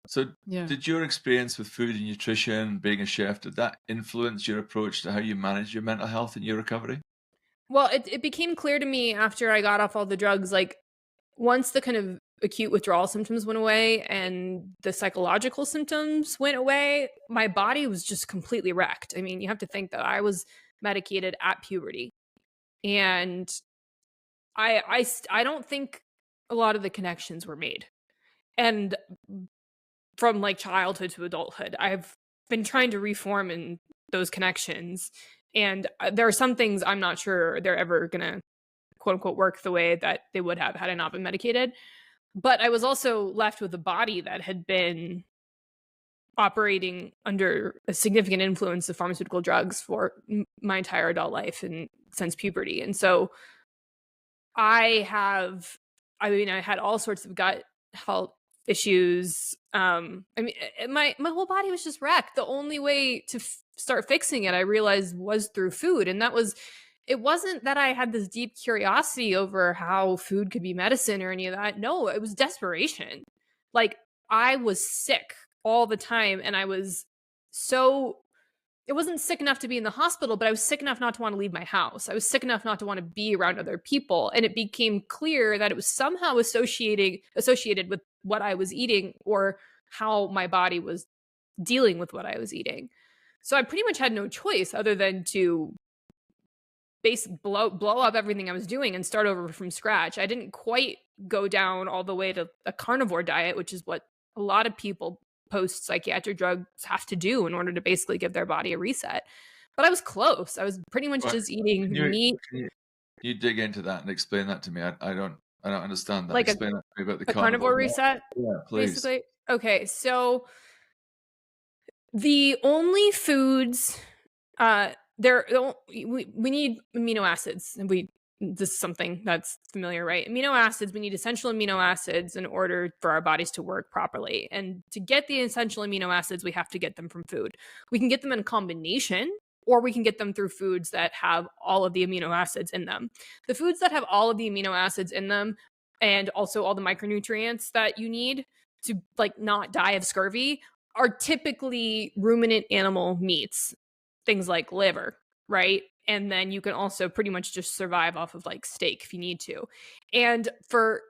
So did your experience with food and nutrition, being a chef, did that influence your approach to how you manage your mental health and your recovery? Well, it became clear to me after I got off all the drugs, like once the kind of acute withdrawal symptoms went away and the psychological symptoms went away, my body was just completely wrecked. I mean, you have to think that I was medicated at puberty, and I don't think a lot of the connections were made And from like childhood to adulthood, I've been trying to reform in those connections. And there are some things I'm not sure they're ever going to quote unquote work the way that they would have had I not been medicated. But I was also left with a body that had been operating under a significant influence of pharmaceutical drugs for my entire adult life and since puberty. And so I had all sorts of gut health issues. My whole body was just wrecked. The only way to start fixing it, I realized, was through food. And it wasn't that I had this deep curiosity over how food could be medicine or any of that. No, it was desperation. Like, I was sick all the time, and I was it wasn't sick enough to be in the hospital, but I was sick enough not to want to leave my house. I was sick enough not to want to be around other people. And it became clear that it was somehow associated with what I was eating or how my body was dealing with what I was eating. So I pretty much had no choice other than to blow up everything I was doing and start over from scratch. I didn't quite go down all the way to a carnivore diet, which is what a lot of people post psychiatric drugs have to do in order to basically give their body a reset. But I was close. I was pretty much just eating meat. Can you dig into that and explain that to me? I don't understand that. Like explain that to me about the carnivore reset. Yeah, please. Basically. Okay, so the only foods we need amino acids, and this is something that's familiar, right? Amino acids, we need essential amino acids in order for our bodies to work properly. And to get the essential amino acids, we have to get them from food. We can get them in combination, or we can get them through foods that have all of the amino acids in them. The foods that have all of the amino acids in them and also all the micronutrients that you need to like not die of scurvy are typically ruminant animal meats, things like liver, right? And then you can also pretty much just survive off of like steak if you need to. And for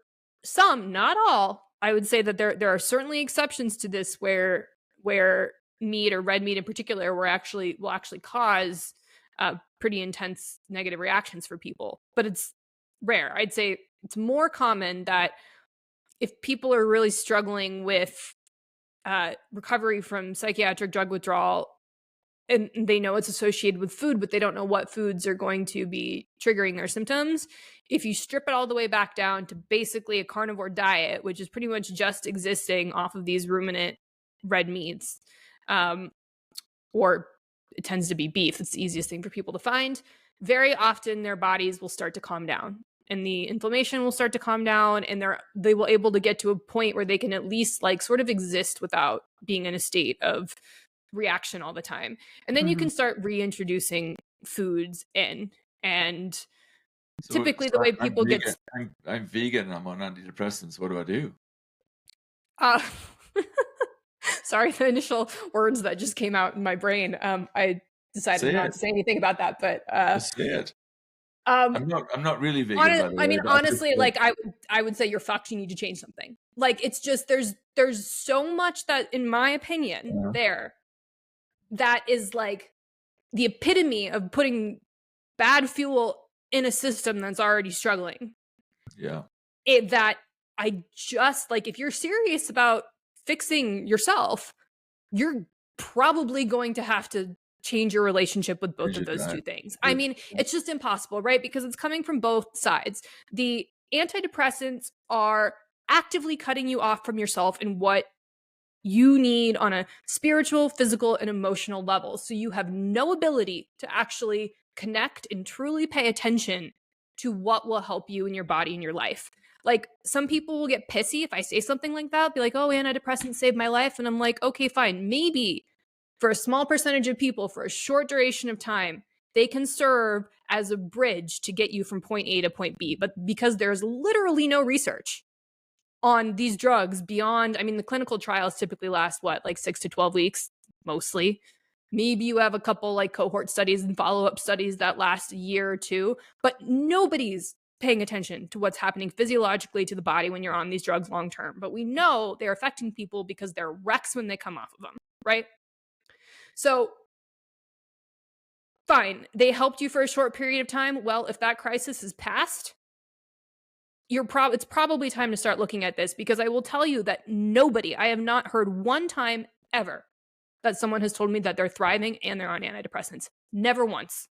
some, not all, I would say that there are certainly exceptions to this where meat or red meat in particular will actually cause pretty intense negative reactions for people. But it's rare. I'd say it's more common that if people are really struggling with recovery from psychiatric drug withdrawal, and they know it's associated with food, but they don't know what foods are going to be triggering their symptoms. If you strip it all the way back down to basically a carnivore diet, which is pretty much just existing off of these ruminant red meats, or it tends to be beef, it's the easiest thing for people to find, very often their bodies will start to calm down and the inflammation will start to calm down, and they will able to get to a point where they can at least like sort of exist without being in a state of reaction all the time. And then you can start reintroducing foods in. And typically the way people I'm vegan, I'm on antidepressants. What do I do? Sorry, the initial words that just came out in my brain. I decided not to say anything about that, but just say it. I'm not really vegan. By the way, I mean, honestly, like I would say you're fucked. You need to change something. Like, it's just there's so much that, in my opinion, that is like the epitome of putting bad fuel in a system that's already struggling. Yeah. That I just like, if you're serious about fixing yourself, you're probably going to have to change your relationship with both of those two things. I mean, it's just impossible, right? Because it's coming from both sides. The antidepressants are actively cutting you off from yourself and what you need on a spiritual, physical, and emotional level. So you have no ability to actually connect and truly pay attention to what will help you in your body and your life. Like, some people will get pissy if I say something like that, be like, oh, antidepressants saved my life. And I'm like, okay, fine. Maybe for a small percentage of people for a short duration of time, they can serve as a bridge to get you from point A to point B. But because there's literally no research on these drugs beyond, I mean, the clinical trials typically last like 6 to 12 weeks, mostly. Maybe you have a couple like cohort studies and follow-up studies that last a year or two, but nobody's paying attention to what's happening physiologically to the body when you're on these drugs long-term. But we know they're affecting people because they're wrecks when they come off of them, right? So fine, they helped you for a short period of time. Well, if that crisis is past, it's probably time to start looking at this, because I will tell you that I have not heard one time ever that someone has told me that they're thriving and they're on antidepressants. Never once.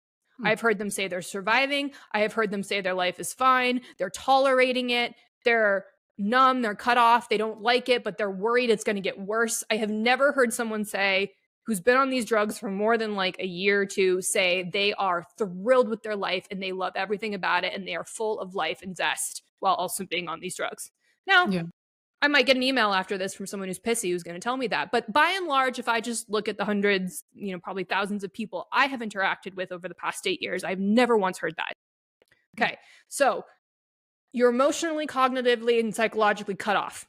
I've heard them say they're surviving. I have heard them say their life is fine. They're tolerating it. They're numb. They're cut off. They don't like it, but they're worried it's going to get worse. I have never heard someone say, who's been on these drugs for more than like a year or two, say they are thrilled with their life and they love everything about it and they are full of life and zest while also being on these drugs. Now, I might get an email after this from someone who's pissy who's going to tell me that. But by and large, if I just look at the hundreds, probably thousands of people I have interacted with over the past 8 years, I've never once heard that. Okay, so you're emotionally, cognitively, and psychologically cut off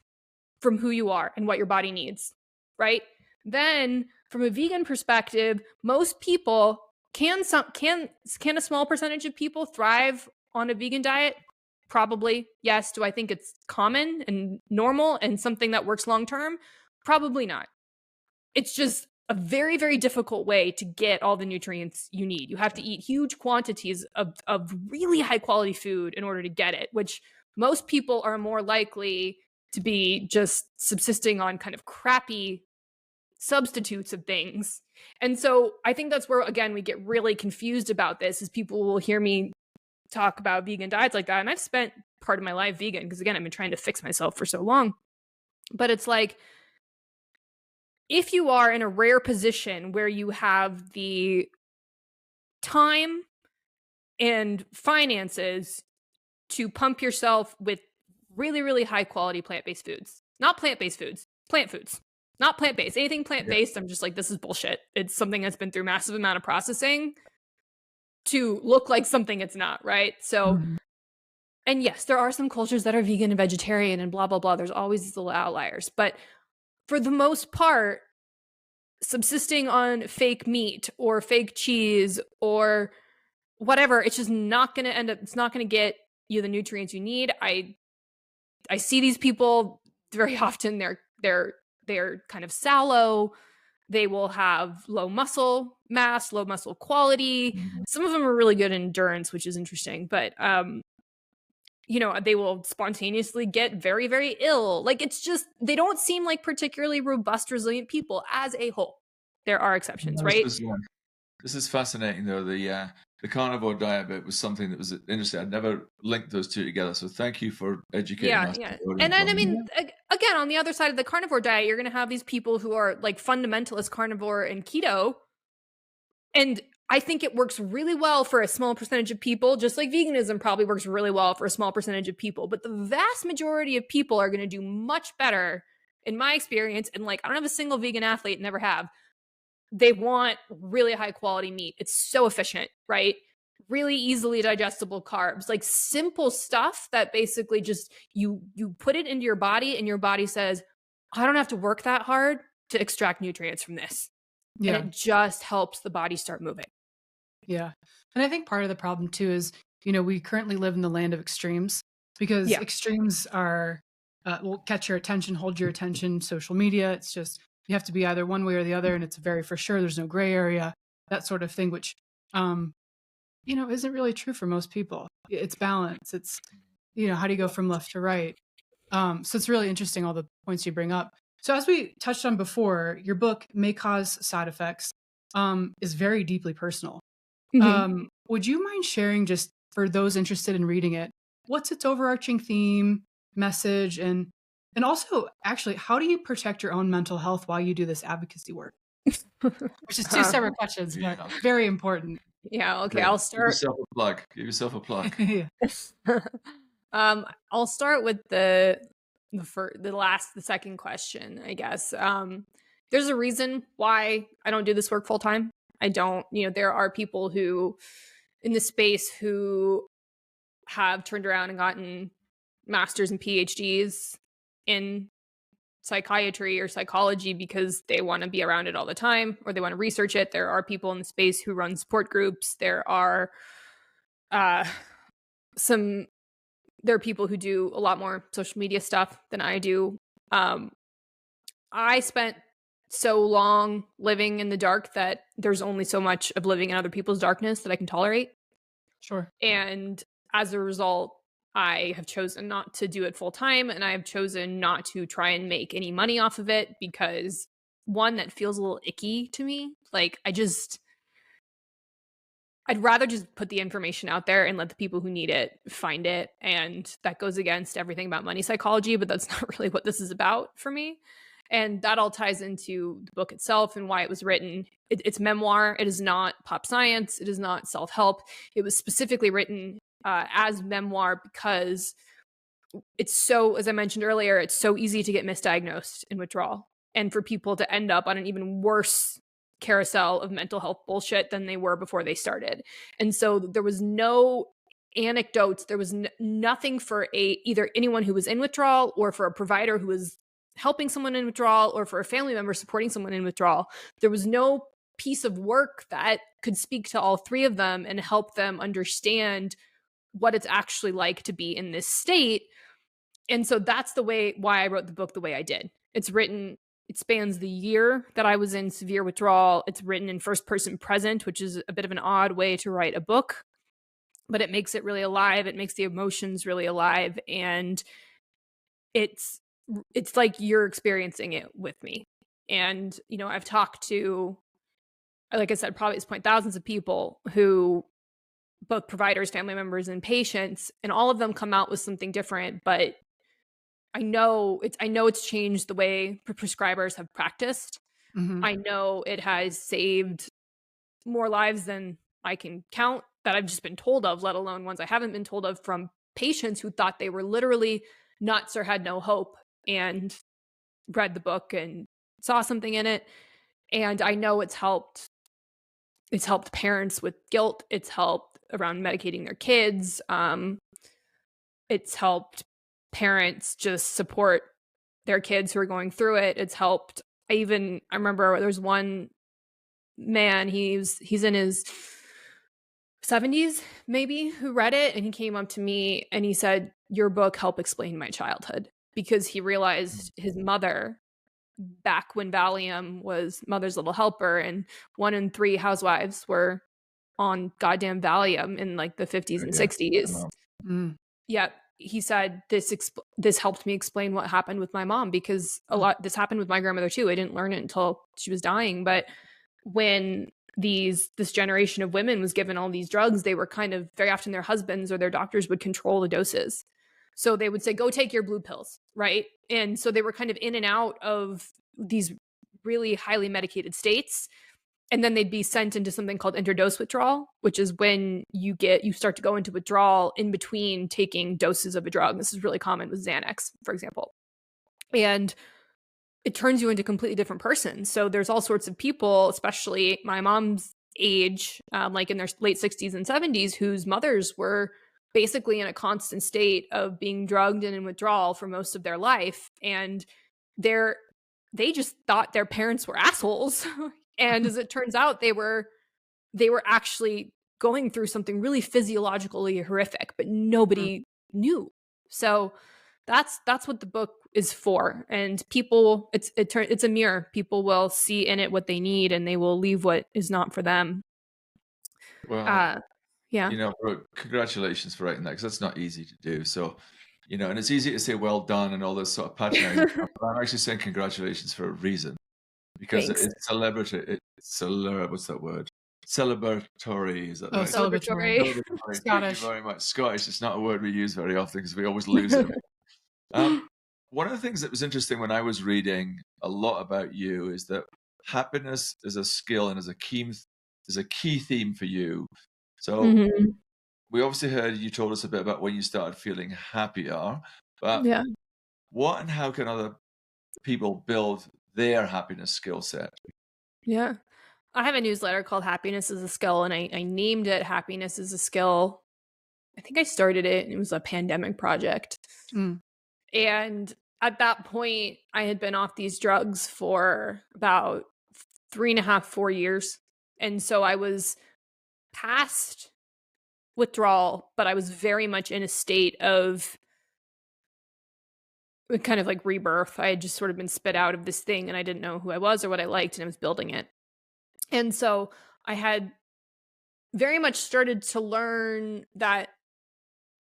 from who you are and what your body needs, right? Then from a vegan perspective, most people can a small percentage of people thrive on a vegan diet? Probably, yes. Do I think it's common and normal and something that works long term? Probably not. It's just a very, very difficult way to get all the nutrients you need. You have to eat huge quantities of really high quality food in order to get it, which most people are more likely to be just subsisting on kind of crappy substitutes of things. And so I think that's where, again, we get really confused about this, is people will hear me talk about vegan diets like that. And I've spent part of my life vegan because, again, I've been trying to fix myself for so long. But it's like, if you are in a rare position where you have the time and finances to pump yourself with really, really high quality plant-based foods, not plant-based foods, plant foods, not plant-based, anything plant-based, I'm just like, this is bullshit. It's something that's been through massive amount of processing to look like something it's not, right? So, and yes, there are some cultures that are vegan and vegetarian and blah, blah, blah. There's always these little outliers. But for the most part, subsisting on fake meat or fake cheese or whatever, it's just not going to end up, it's not going to get you the nutrients you need. I see these people very often, they're kind of sallow. They will have low muscle mass, low muscle quality. Some of them are really good in endurance, which is interesting, but they will spontaneously get very, very ill. Like, it's just, they don't seem like particularly robust, resilient people as a whole. There are exceptions, right? This is fascinating, though. The carnivore diet bit was something that was interesting. I'd never linked those two together. So thank you for educating us. Yeah. And then, I mean, again, on the other side of the carnivore diet, you're going to have these people who are like fundamentalist carnivore and keto. And I think it works really well for a small percentage of people, just like veganism probably works really well for a small percentage of people. But the vast majority of people are going to do much better, in my experience. And like, I don't have a single vegan athlete, never have. They want really high quality meat. It's so efficient, right? Really easily digestible carbs, like simple stuff that basically just you put it into your body and your body says, I don't have to work that hard to extract nutrients from this. Yeah. And it just helps the body start moving. Yeah. And I think part of the problem too is, we currently live in the land of extremes, because extremes are, will catch your attention, hold your attention, social media. It's just, you have to be either one way or the other. And it's very for sure. There's no gray area, that sort of thing, which, isn't really true for most people. It's balance. It's, how do you go from left to right? So it's really interesting, all the points you bring up. So as we touched on before, your book, May Cause Side Effects, is very deeply personal. Would you mind sharing, just for those interested in reading it, what's its overarching theme, message, and also, actually, how do you protect your own mental health while you do this advocacy work? Which is two separate questions, but very important. Yeah, okay, I'll start. Give yourself a plug. I'll start with the second question, I guess. There's a reason why I don't do this work full time. I don't, there are people who in this space who have turned around and gotten masters and PhDs in psychiatry or psychology because they want to be around it all the time, or they want to research it. There are people in the space who run support groups. There are people who do a lot more social media stuff than I do. I spent so long living in the dark that there's only so much of living in other people's darkness that I can tolerate. Sure. And as a result, I have chosen not to do it full time, and I have chosen not to try and make any money off of it because, one, that feels a little icky to me. Like, I'd rather just put the information out there and let the people who need it find it. And that goes against everything about money psychology, but that's not really what this is about for me. And that all ties into the book itself and why it was written. It's memoir. It is not pop science. It is not self-help. It was specifically written as memoir because it's so, as I mentioned earlier, it's so easy to get misdiagnosed in withdrawal and for people to end up on an even worse carousel of mental health bullshit than they were before they started. And so there was no anecdotes. There was nothing for either anyone who was in withdrawal or for a provider who was helping someone in withdrawal or for a family member supporting someone in withdrawal. There was no piece of work that could speak to all three of them and help them understand what it's actually like to be in this state. And so that's why I wrote the book the way I did. It spans the year that I was in severe withdrawal. It's written in first person present, which is a bit of an odd way to write a book, but it makes it really alive. It makes the emotions really alive. And it's like you're experiencing it with me. And, I've talked to, like I said, probably at this point, thousands of people who, both providers, family members, and patients, and all of them come out with something different. But I know it's changed the way prescribers have practiced. Mm-hmm. I know it has saved more lives than I can count that I've just been told of, let alone ones I haven't been told of from patients who thought they were literally nuts or had no hope and read the book and saw something in it. And I know it's helped parents with guilt. It's helped around medicating their kids. It's helped parents just support their kids who are going through it. It's helped. I remember there's one man, he's in his 70s maybe, who read it, and he came up to me and he said, "Your book helped explain my childhood," because he realized his mother, back when Valium was mother's little helper and 1 in 3 housewives were on goddamn Valium in like the 50s and 60s. Yeah, he said this helped me explain what happened with my mom, because this happened with my grandmother too. I didn't learn it until she was dying, but when this generation of women was given all these drugs, they were kind of, very often their husbands or their doctors would control the doses. So they would say, "Go take your blue pills," right? And so they were kind of in and out of these really highly medicated states. And then they'd be sent into something called interdose withdrawal, which is when you start to go into withdrawal in between taking doses of a drug. This is really common with Xanax, for example. And it turns you into a completely different person. So there's all sorts of people, especially my mom's age, like in their late 60s and 70s, whose mothers were basically in a constant state of being drugged and in withdrawal for most of their life. And they just thought their parents were assholes. And as it turns out, they were actually going through something really physiologically horrific, but nobody knew. So that's what the book is for. And people, it's a mirror. People will see in it what they need, and they will leave what is not for them. Well, yeah. Brooke, congratulations for writing that, because that's not easy to do. So, and it's easy to say well done and all this sort of patronizing stuff, but I'm actually saying congratulations for a reason, because Thanks. it's celebratory. What's that word? Celebratory, is that right? Celebratory. Scottish. Thank you very much. Scottish. It's not a word we use very often because we always lose it. One of the things that was interesting when I was reading a lot about you is that happiness is a skill and is a key theme for you. So we obviously heard you told us a bit about when you started feeling happier, but what and how can other people build their happiness skill set? Yeah. I have a newsletter called Happiness is a Skill, and I named it Happiness is a Skill. I think I started it, and it was a pandemic project. And at that point, I had been off these drugs for about 3.5, 4 years. And so I was past withdrawal, but I was very much in a state of kind of like rebirth. I had just sort of been spit out of this thing, and I didn't know who I was or what I liked, and I was building it. And so I had very much started to learn that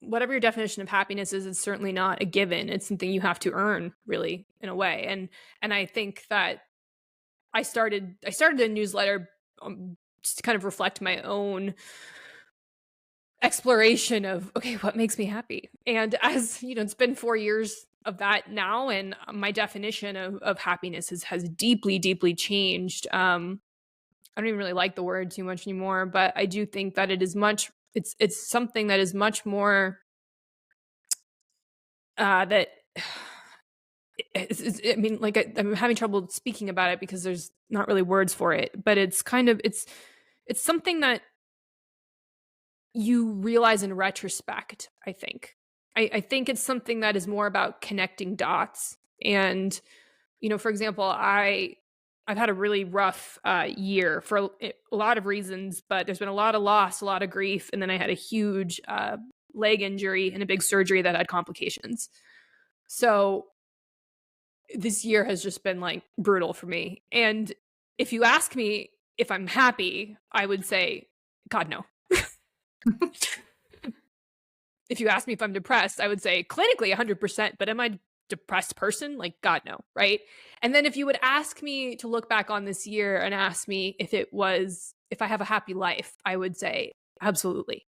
whatever your definition of happiness is, it's certainly not a given. It's something you have to earn, really, in a way. And I think that I started a newsletter just to kind of reflect my own exploration of, okay, what makes me happy? And as you know, it's been 4 years of that now, and my definition of happiness has deeply, deeply changed. I don't even really like the word too much anymore, but I do think that it's something that is much more that I mean, like I'm having trouble speaking about it because there's not really words for it, but it's kind of it's something that you realize in retrospect. I think I think it's something that is more about connecting dots. And you know, for example, I've had a really rough year for a lot of reasons, but there's been a lot of loss, a lot of grief, and then I had a huge leg injury and a big surgery that had complications. So this year has just been like brutal for me. And if you ask me if I'm happy, I would say, God, no. If you ask me if I'm depressed, I would say clinically 100%, but am I a depressed person? Like, God, no. Right. And then if you would ask me to look back on this year and ask me if I have a happy life, I would say absolutely.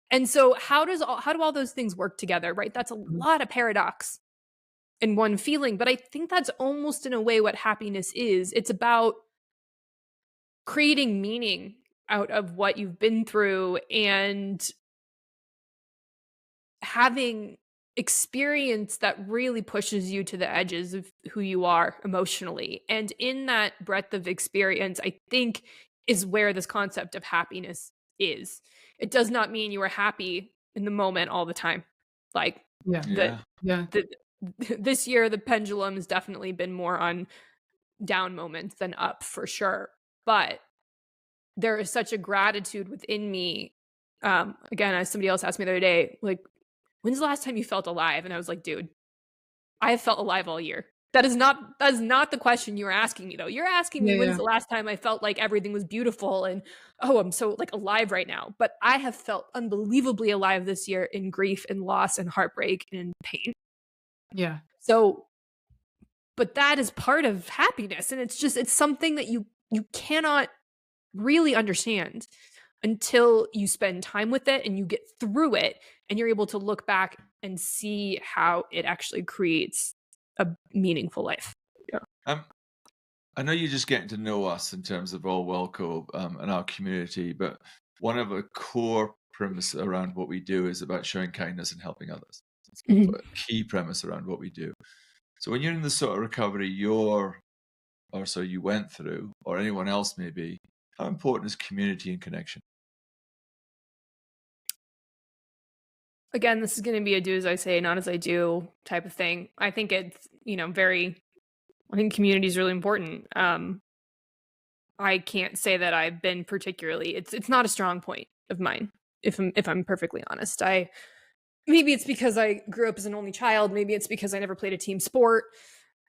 And so how do all those things work together? Right. That's a lot of paradox in one feeling, but I think that's almost in a way what happiness is. It's about creating meaning out of what you've been through and having experience that really pushes you to the edges of who you are emotionally. And in that breadth of experience, I think is where this concept of happiness is. It does not mean you are happy in the moment all the time. Like this year, the pendulum has definitely been more on down moments than up for sure. But there is such a gratitude within me. Again, as somebody else asked me the other day, like, when's the last time you felt alive? And I was like, dude, I have felt alive all year. That is not the question you were asking me, though. You're asking me when's the last time I felt like everything was beautiful and, oh, I'm so like alive right now. But I have felt unbelievably alive this year in grief and loss and heartbreak and pain. Yeah. So, but that is part of happiness. And it's something that you cannot really understand until you spend time with it and you get through it and you're able to look back and see how it actually creates a meaningful life. Yeah. I know you're just getting to know us in terms of ALWELLCO and our community, but one of the core premise around what we do is about showing kindness and helping others. It's a key premise around what we do. So when you're in the sort of recovery you went through, or anyone else may be, how important is community and connection? Again, this is going to be a do as I say, not as I do type of thing. I think it's, I think community is really important. I can't say that I've been particularly, it's not a strong point of mine, if I'm perfectly honest. Maybe it's because I grew up as an only child. Maybe it's because I never played a team sport.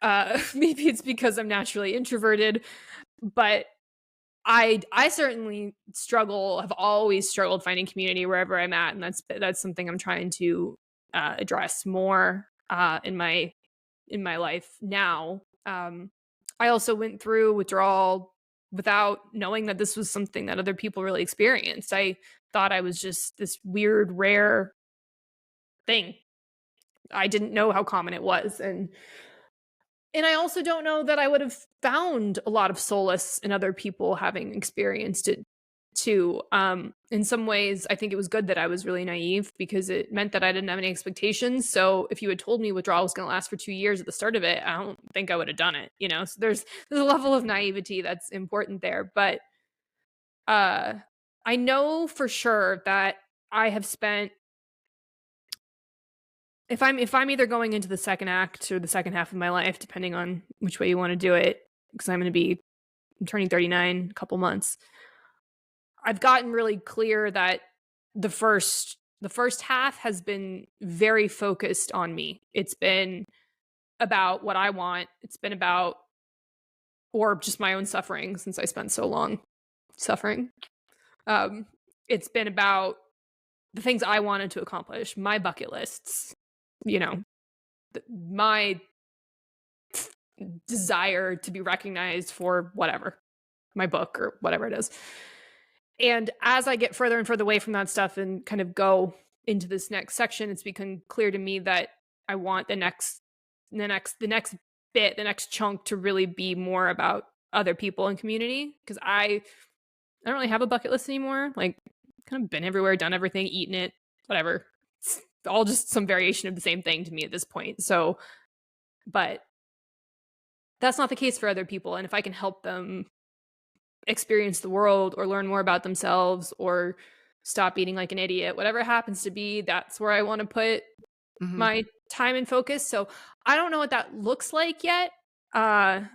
Maybe it's because I'm naturally introverted, but I certainly have always struggled finding community wherever I'm at. And that's something I'm trying to address more in my life now. I also went through withdrawal without knowing that this was something that other people really experienced. I thought I was just this weird, rare thing. I didn't know how common it was. And I also don't know that I would have found a lot of solace in other people having experienced it too. In some ways, I think it was good that I was really naive because it meant that I didn't have any expectations. So if you had told me withdrawal was going to last for 2 years at the start of it, I don't think I would have done it. So there's a level of naivety that's important there. But I know for sure that I have spent, if I'm either going into the second act or the second half of my life, depending on which way you want to do it, because I'm turning 39 in a couple months. I've gotten really clear that the first half has been very focused on me. It's been about what I want. It's been about, or just my own suffering, since I spent so long suffering. It's been about the things I wanted to accomplish, my bucket lists, my desire to be recognized for whatever, my book or whatever it is. And as I get further and further away from that stuff and kind of go into this next section, it's become clear to me that I want the next bit, the next chunk to really be more about other people and community. Because I don't really have a bucket list anymore. Like, kind of been everywhere, done everything, eaten it, whatever. It's all just some variation of the same thing to me at this point. So, but that's not the case for other people. And if I can help them experience the world or learn more about themselves or stop eating like an idiot, whatever it happens to be, that's where I want to put my time and focus. So I don't know what that looks like yet. I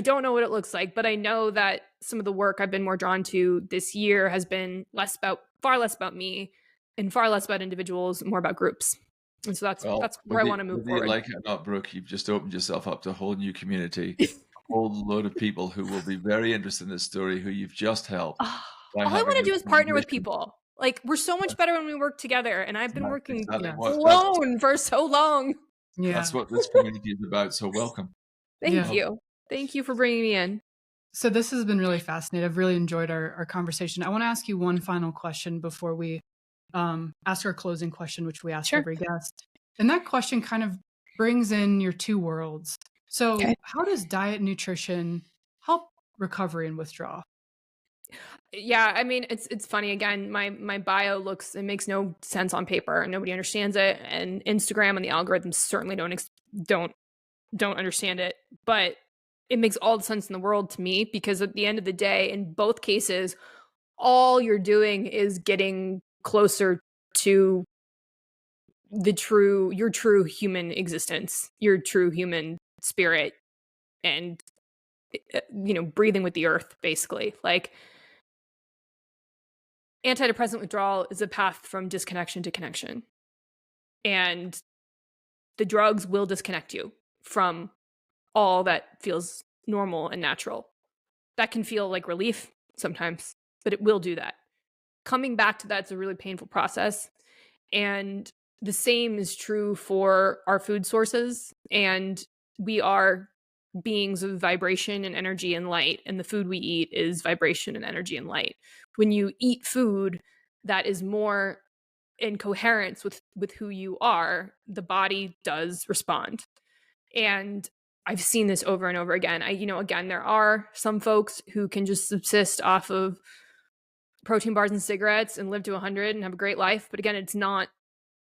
don't know what it looks like, but I know that some of the work I've been more drawn to this year has been far less about me and far less about individuals, more about groups. And so that's where I want to move forward. Like it or not, Brooke, you've just opened yourself up to a whole new community, a whole load of people who will be very interested in this story, who you've just helped. All I want to do is partner with people. Like, we're so much better when we work together, and I've been working alone for so long. Yeah, that's what this community is about. So welcome. Thank you. Thank you for bringing me in. So this has been really fascinating. I've really enjoyed our conversation. I want to ask you one final question before we ask our closing question, which we ask every guest. And that question kind of brings in your two worlds. So how does diet and nutrition help recovery and withdrawal? Yeah, I mean, it's funny. Again, my bio it makes no sense on paper, and nobody understands it. And Instagram and the algorithms certainly don't understand it. But it makes all the sense in the world to me, because at the end of the day, in both cases, all you're doing is getting closer to your true human existence, your true human spirit, and breathing with the earth, basically. Like, antidepressant withdrawal is a path from disconnection to connection, and the drugs will disconnect you from all that feels normal and natural. That can feel like relief sometimes, but it will do that. Coming back to that's a really painful process. And the same is true for our food sources. And we are beings of vibration and energy and light. And the food we eat is vibration and energy and light. When you eat food that is more in coherence with who you are, the body does respond. And I've seen this over and over again. Again, there are some folks who can just subsist off of protein bars and cigarettes and live to 100 and have a great life. But again,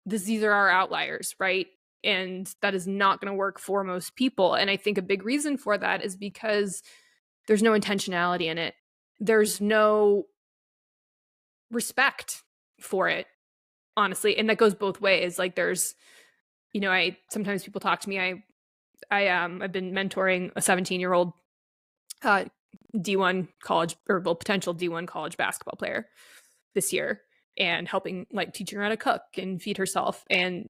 these are our outliers, right? And that is not going to work for most people. And I think a big reason for that is because there's no intentionality in it. There's no respect for it, honestly. And that goes both ways. Like, there's, sometimes people talk to me. I've been mentoring a 17-year-old D1 college, or potential D1 college basketball player this year, and helping, teaching her how to cook and feed herself. And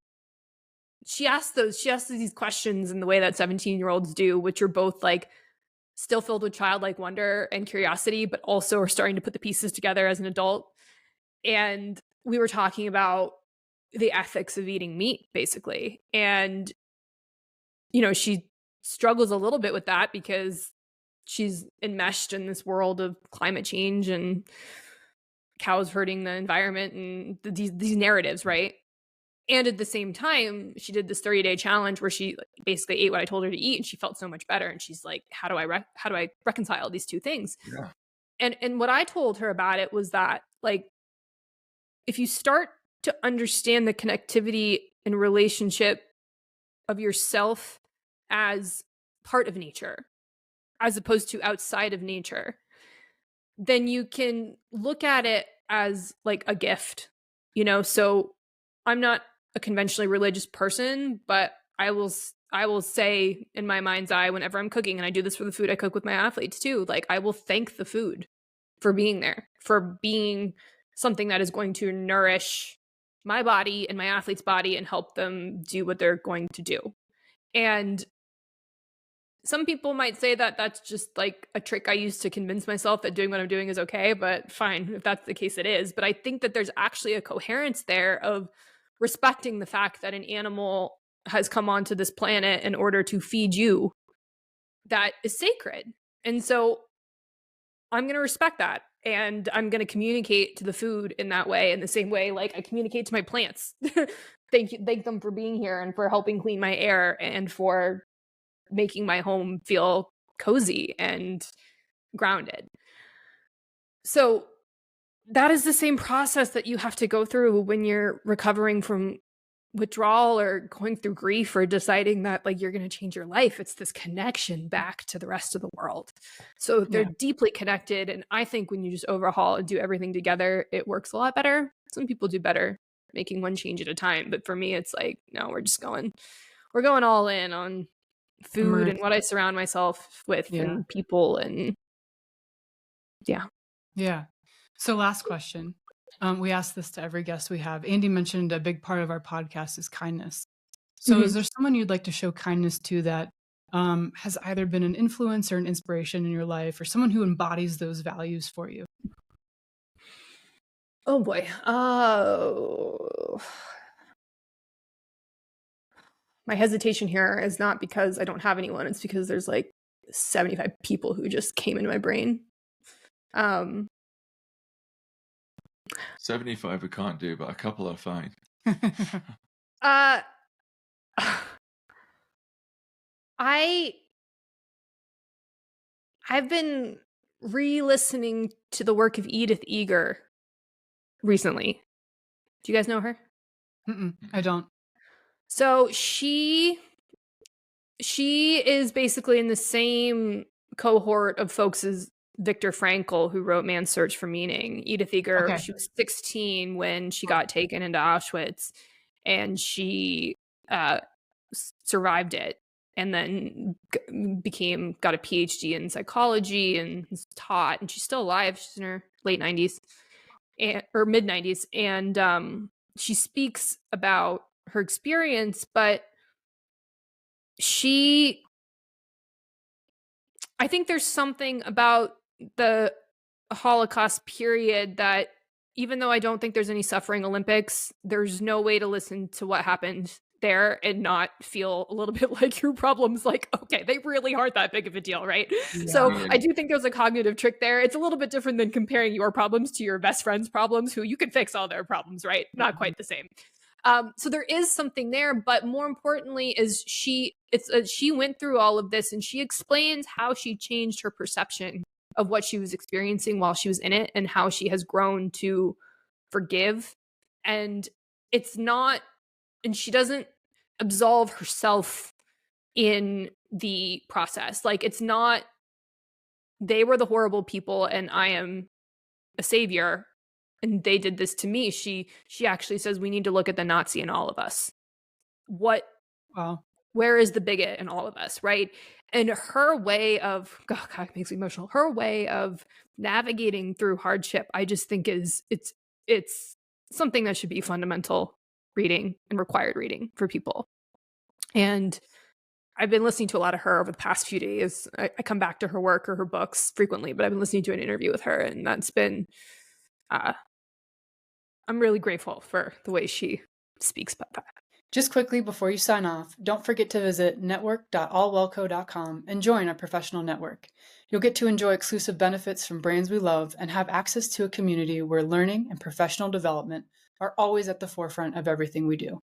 she asks these questions in the way that 17-year-olds do, which are both still filled with childlike wonder and curiosity, but also are starting to put the pieces together as an adult. And we were talking about the ethics of eating meat, basically. And she struggles a little bit with that because she's enmeshed in this world of climate change and cows hurting the environment and these narratives, right? And at the same time, she did this 30-day challenge where she basically ate what I told her to eat, and she felt so much better. And she's like, how do I reconcile these two things? Yeah. And what I told her about it was that, if you start to understand the connectivity and relationship of yourself as part of nature, as opposed to outside of nature, then you can look at it as a gift, So I'm not a conventionally religious person, but I will say in my mind's eye, whenever I'm cooking, and I do this for the food I cook with my athletes too, I will thank the food for being there, for being something that is going to nourish my body and my athlete's body and help them do what they're going to do. And some people might say that that's just like a trick I use to convince myself that doing what I'm doing is okay, but fine, if that's the case, it is. But I think that there's actually a coherence there of respecting the fact that an animal has come onto this planet in order to feed you that is sacred. And so I'm going to respect that. And I'm going to communicate to the food in that way, in the same way like I communicate to my plants. Thank them for being here and for helping clean my air and for making my home feel cozy and grounded. So that is the same process that you have to go through when you're recovering from withdrawal or going through grief or deciding that like you're going to change your life. It's this connection back to the rest of the world. So they're deeply connected. And I think when you just overhaul and do everything together, it works a lot better. Some people do better making one change at a time. But for me, it's like, no, we're going all in on food and what I surround myself with and people and Yeah. So last question. We ask this to every guest we have. Andy mentioned a big part of our podcast is kindness. So is there someone you'd like to show kindness to that has either been an influence or an inspiration in your life, or someone who embodies those values for you? Oh boy. My hesitation here is not because I don't have anyone. It's because there's like 75 people who just came into my brain. 75 we can't do, but a couple are fine. I've been re-listening to the work of Edith Eger recently. Do you guys know her? I don't. So she is basically in the same cohort of folks as Viktor Frankl, who wrote Man's Search for Meaning. Edith Eger, she was 16 when she got taken into Auschwitz, and she survived it, and then got a PhD in psychology and was taught, and she's still alive. She's in her late 90s or mid 90s, and she speaks about her experience, but I think there's something about the Holocaust period that, even though I don't think there's any suffering Olympics, there's no way to listen to what happened there and not feel a little bit like your problems, like, okay, they really aren't that big of a deal, right? Yeah. So I do think there's a cognitive trick there. It's a little bit different than comparing your problems to your best friend's problems, who you can fix all their problems, right? Not quite the same. So there is something there, but more importantly is she went through all of this, and she explains how she changed her perception of what she was experiencing while she was in it, and how she has grown to forgive. And she doesn't absolve herself in the process. Like, it's not, they were the horrible people and I am a savior and they did this to me. She actually says we need to look at the Nazi in all of us. Where is the bigot in all of us, right? And her way of, God, it makes me emotional. Her way of navigating through hardship, I just think it's something that should be fundamental reading and required reading for people. And I've been listening to a lot of her over the past few days. I come back to her work or her books frequently, but I've been listening to an interview with her, and that's been, I'm really grateful for the way she speaks about that. Just quickly before you sign off, don't forget to visit network.allwellco.com and join our professional network. You'll get to enjoy exclusive benefits from brands we love and have access to a community where learning and professional development are always at the forefront of everything we do.